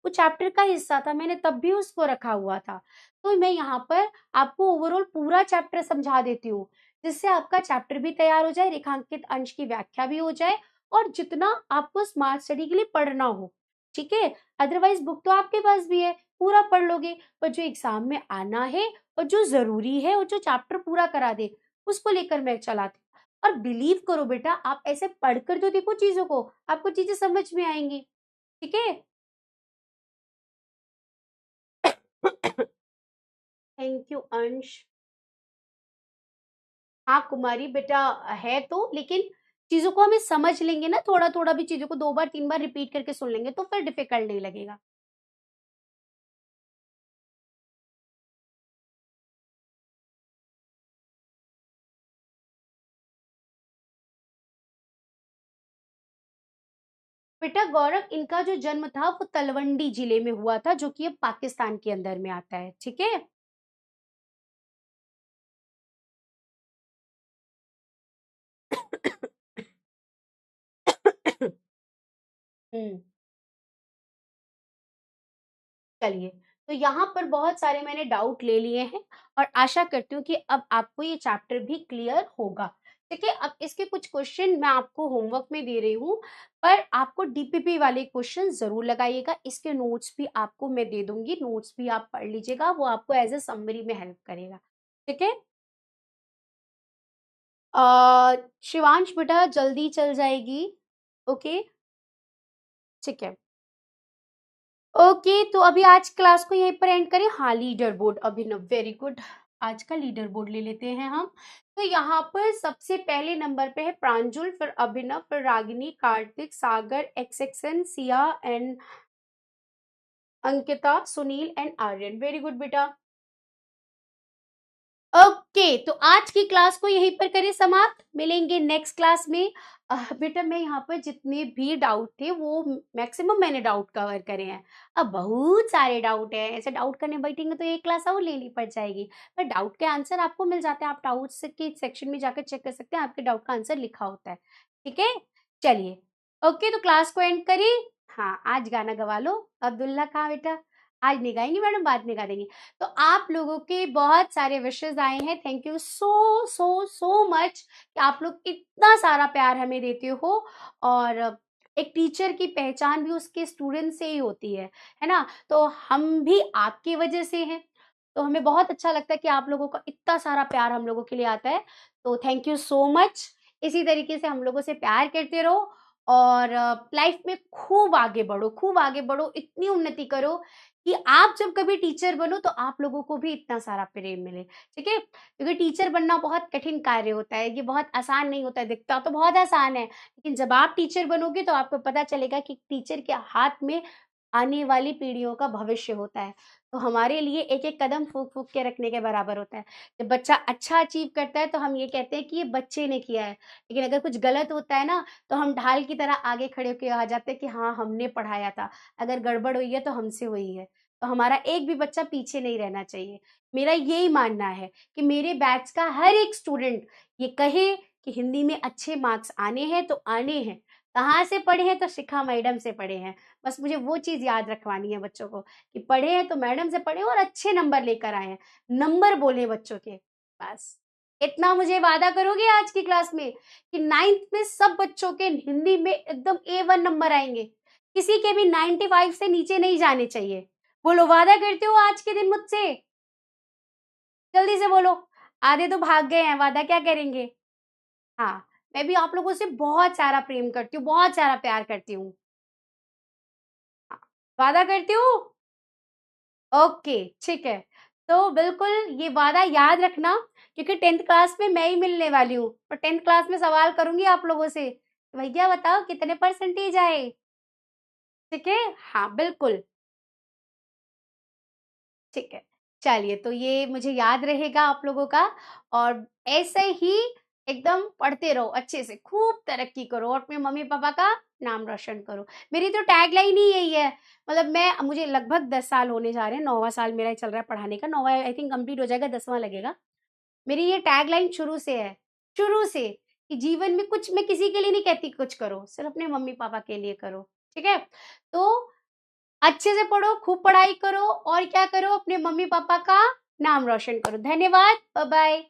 वो चैप्टर का हिस्सा था, मैंने तब भी उसको रखा हुआ था। तो मैं यहाँ पर आपको ओवरऑल पूरा चैप्टर समझा देती हूँ, जिससे आपका चैप्टर भी तैयार हो जाए, रेखांकित अंश की व्याख्या भी हो जाए, और जितना आपको स्मार्ट स्टडी के लिए पढ़ना हो, ठीक है? अदरवाइज़ बुक तो आपके पास भी है, पूरा पढ़ लोगे, पर जो एग्ज़ाम में आना है और जो ज़रूरी है और जो चैप्टर पूरा करा दे, उसको लेकर मैं चलाती हूँ। और बिलीव करो बेटा, आप ऐसे पढ़कर तो देखो चीज़ों को, आपको चीज़ें समझ में आएँगी, ठीक है? थैंक यू अंश। हाँ, कुमारी बेटा है तो, लेकिन चीज़ों को हमें समझ लेंगे ना, थोड़ा-थोड़ा भी चीज़ों को 2 बार 3 बार रिपीट करके सुन लेंगे, तो फिर डिफ़िकल्ट नहीं लगेगा। बेटा गौरव, इनका जो जन्म था वो तलवंडी जिले में हुआ था, जो कि अब पाकिस्तान के अंदर में आता है, ठीक है। हम्म। चलिए, तो यहाँ पर बहुत सारे मैंने डाउट ले लिए हैं और आशा करती हूँ कि अब आपको ये चैप्टर भी क्लियर होगा। ठीक है, अब इसके कुछ क्वेश्चन मैं आपको होमवर्क में दे रही हूँ, पर आपको डीपीपी वाले क्वेश्चन जरूर लगाइएगा। इसके नोट्स भी आपको मैं दे दूंगी, नोट्स भी आप पढ़ लीजिएगा, वो आपको एज ए समरी में हेल्प करेगा। ठीक है। शिवांश बेटा जल्दी चल जाएगी। ओके। ठीक है। ओके, तो अभी आज क्लास को यहीं पर एंड करें। हाँ, लीडर बोर्ड, अभिनव वेरी गुड। आज का लीडर बोर्ड ले लेते हैं हम। तो यहाँ पर सबसे पहले नंबर पे है प्रांजुल, फिर अभिनव, फिर रागिनी, कार्तिक, सागर, एक्सएक्सन, Siya and Ankita, Sunil and Aryan. Very good बेटा। ओके, तो आज की क्लास को यहीं पर करें समाप्त, मिलेंगे नेक्स्ट क्लास में। बेटा मैं यहाँ पर जितने भी डाउट थे वो मैक्सिमम मैंने डाउट कवर करे हैं। अब बहुत सारे डाउट हैं, ऐसे डाउट करने बैठेंगे तो एक क्लास और लेनी पड़ जाएगी। पर डाउट के आंसर आपको मिल जाते हैं, आप डाउट्स के सेक्शन में जाकर चेक कर सकते हैं, आपके डाउट का आंसर लिखा होता है। ठीक है, चलिए। ओके, तो क्लास को एंड करिए। हाँ, आज गाना गवा लो। अब्दुल्ला कहाँ बेटा? आज नहीं गाएंगे मैडम, बाद में गा देंगे। तो आप लोगों के बहुत सारे विशेस आए हैं, thank you so so so much कि आप लोग इतना सारा प्यार हमें देते हो। और एक टीचर की पहचान भी उसके स्टूडेंट से ही होती है ना। तो हम भी आपकी वजह से हैं, तो हमें बहुत अच्छा लगता है कि आप लोगों का इतना सारा प्यार हम लोगों के लिए आता है। तो थैंक यू सो मच। इसी तरीके से हम लोगों से प्यार करते रहो और लाइफ में खूब आगे बढ़ो, खूब आगे बढ़ो, इतनी उन्नति करो कि आप जब कभी टीचर बनो तो आप लोगों को भी इतना सारा प्रेम मिले। ठीक है, क्योंकि टीचर बनना बहुत कठिन कार्य होता है, ये बहुत आसान नहीं होता है, दिखता तो बहुत आसान है, लेकिन जब आप टीचर बनोगे तो आपको पता चलेगा कि टीचर के हाथ में आने वाली पीढ़ियों का भविष्य होता है। तो हमारे लिए एक एक कदम फूक फूक के रखने के बराबर होता है। जब बच्चा अच्छा अचीव करता है तो हम ये कहते हैं कि ये बच्चे ने किया है, लेकिन अगर कुछ गलत होता है ना तो हम ढाल की तरह आगे खड़े होकर आ जाते हैं कि हाँ हमने पढ़ाया था, अगर गड़बड़ हुई है तो हमसे हुई है। तो हमारा एक भी बच्चा पीछे नहीं रहना चाहिए। मेरा यही मानना है कि मेरे बैच का हर एक स्टूडेंट ये कहे कि हिंदी में अच्छे मार्क्स आने हैं तो आने हैं। कहाँ से पढ़े हैं? तो शिखा मैडम से पढ़े हैं। बस मुझे वो चीज याद रखवानी है बच्चों को कि पढ़े हैं तो मैडम से पढ़े और अच्छे नंबर लेकर आए हैं, नंबर बोले बच्चों के। बस इतना मुझे वादा करोगे आज की क्लास में कि 9th में सब बच्चों के हिंदी में एकदम A1 नंबर आएंगे, किसी के भी 95 से नीचे नहीं जाने चाहिए। बोलो, वादा करते हो आज के दिन मुझसे? जल्दी से बोलो। आधे तो भाग गए हैं, वादा क्या करेंगे? हाँ, मैं भी आप लोगों से बहुत सारा प्रेम करती हूँ, बहुत सारा प्यार करती हूँ। हाँ, वादा करती हूँ। ओके, ठीक है। तो बिल्कुल ये वादा याद रखना, क्योंकि 10th क्लास में मैं ही मिलने वाली हूँ और 10th क्लास में सवाल करूंगी आप लोगों से, भैया बताओ कितने परसेंटेज आए। ठीक है, हाँ बिल्कुल। ठीक है, चलिए, तो ये मुझे याद रहेगा आप लोगों का। और ऐसे ही एकदम पढ़ते रहो, अच्छे से खूब तरक्की करो और अपने मम्मी पापा का नाम रोशन करो। मेरी तो टैगलाइन ही यही है। मतलब मैं, मुझे लगभग 10 साल होने जा रहे हैं, 9वां साल मेरा चल रहा है पढ़ाने का, 9वां आई थिंक कंप्लीट हो जाएगा, 10वां लगेगा। मेरी ये टैगलाइन शुरू से है, शुरू से, कि जीवन में कुछ मैं किसी के लिए नहीं कहती कुछ करो, सिर्फ अपने मम्मी पापा के लिए करो। ठीक है, तो अच्छे से पढ़ो, खूब पढ़ाई करो और क्या करो, अपने मम्मी पापा का नाम रोशन करो। धन्यवाद, बाय बाय।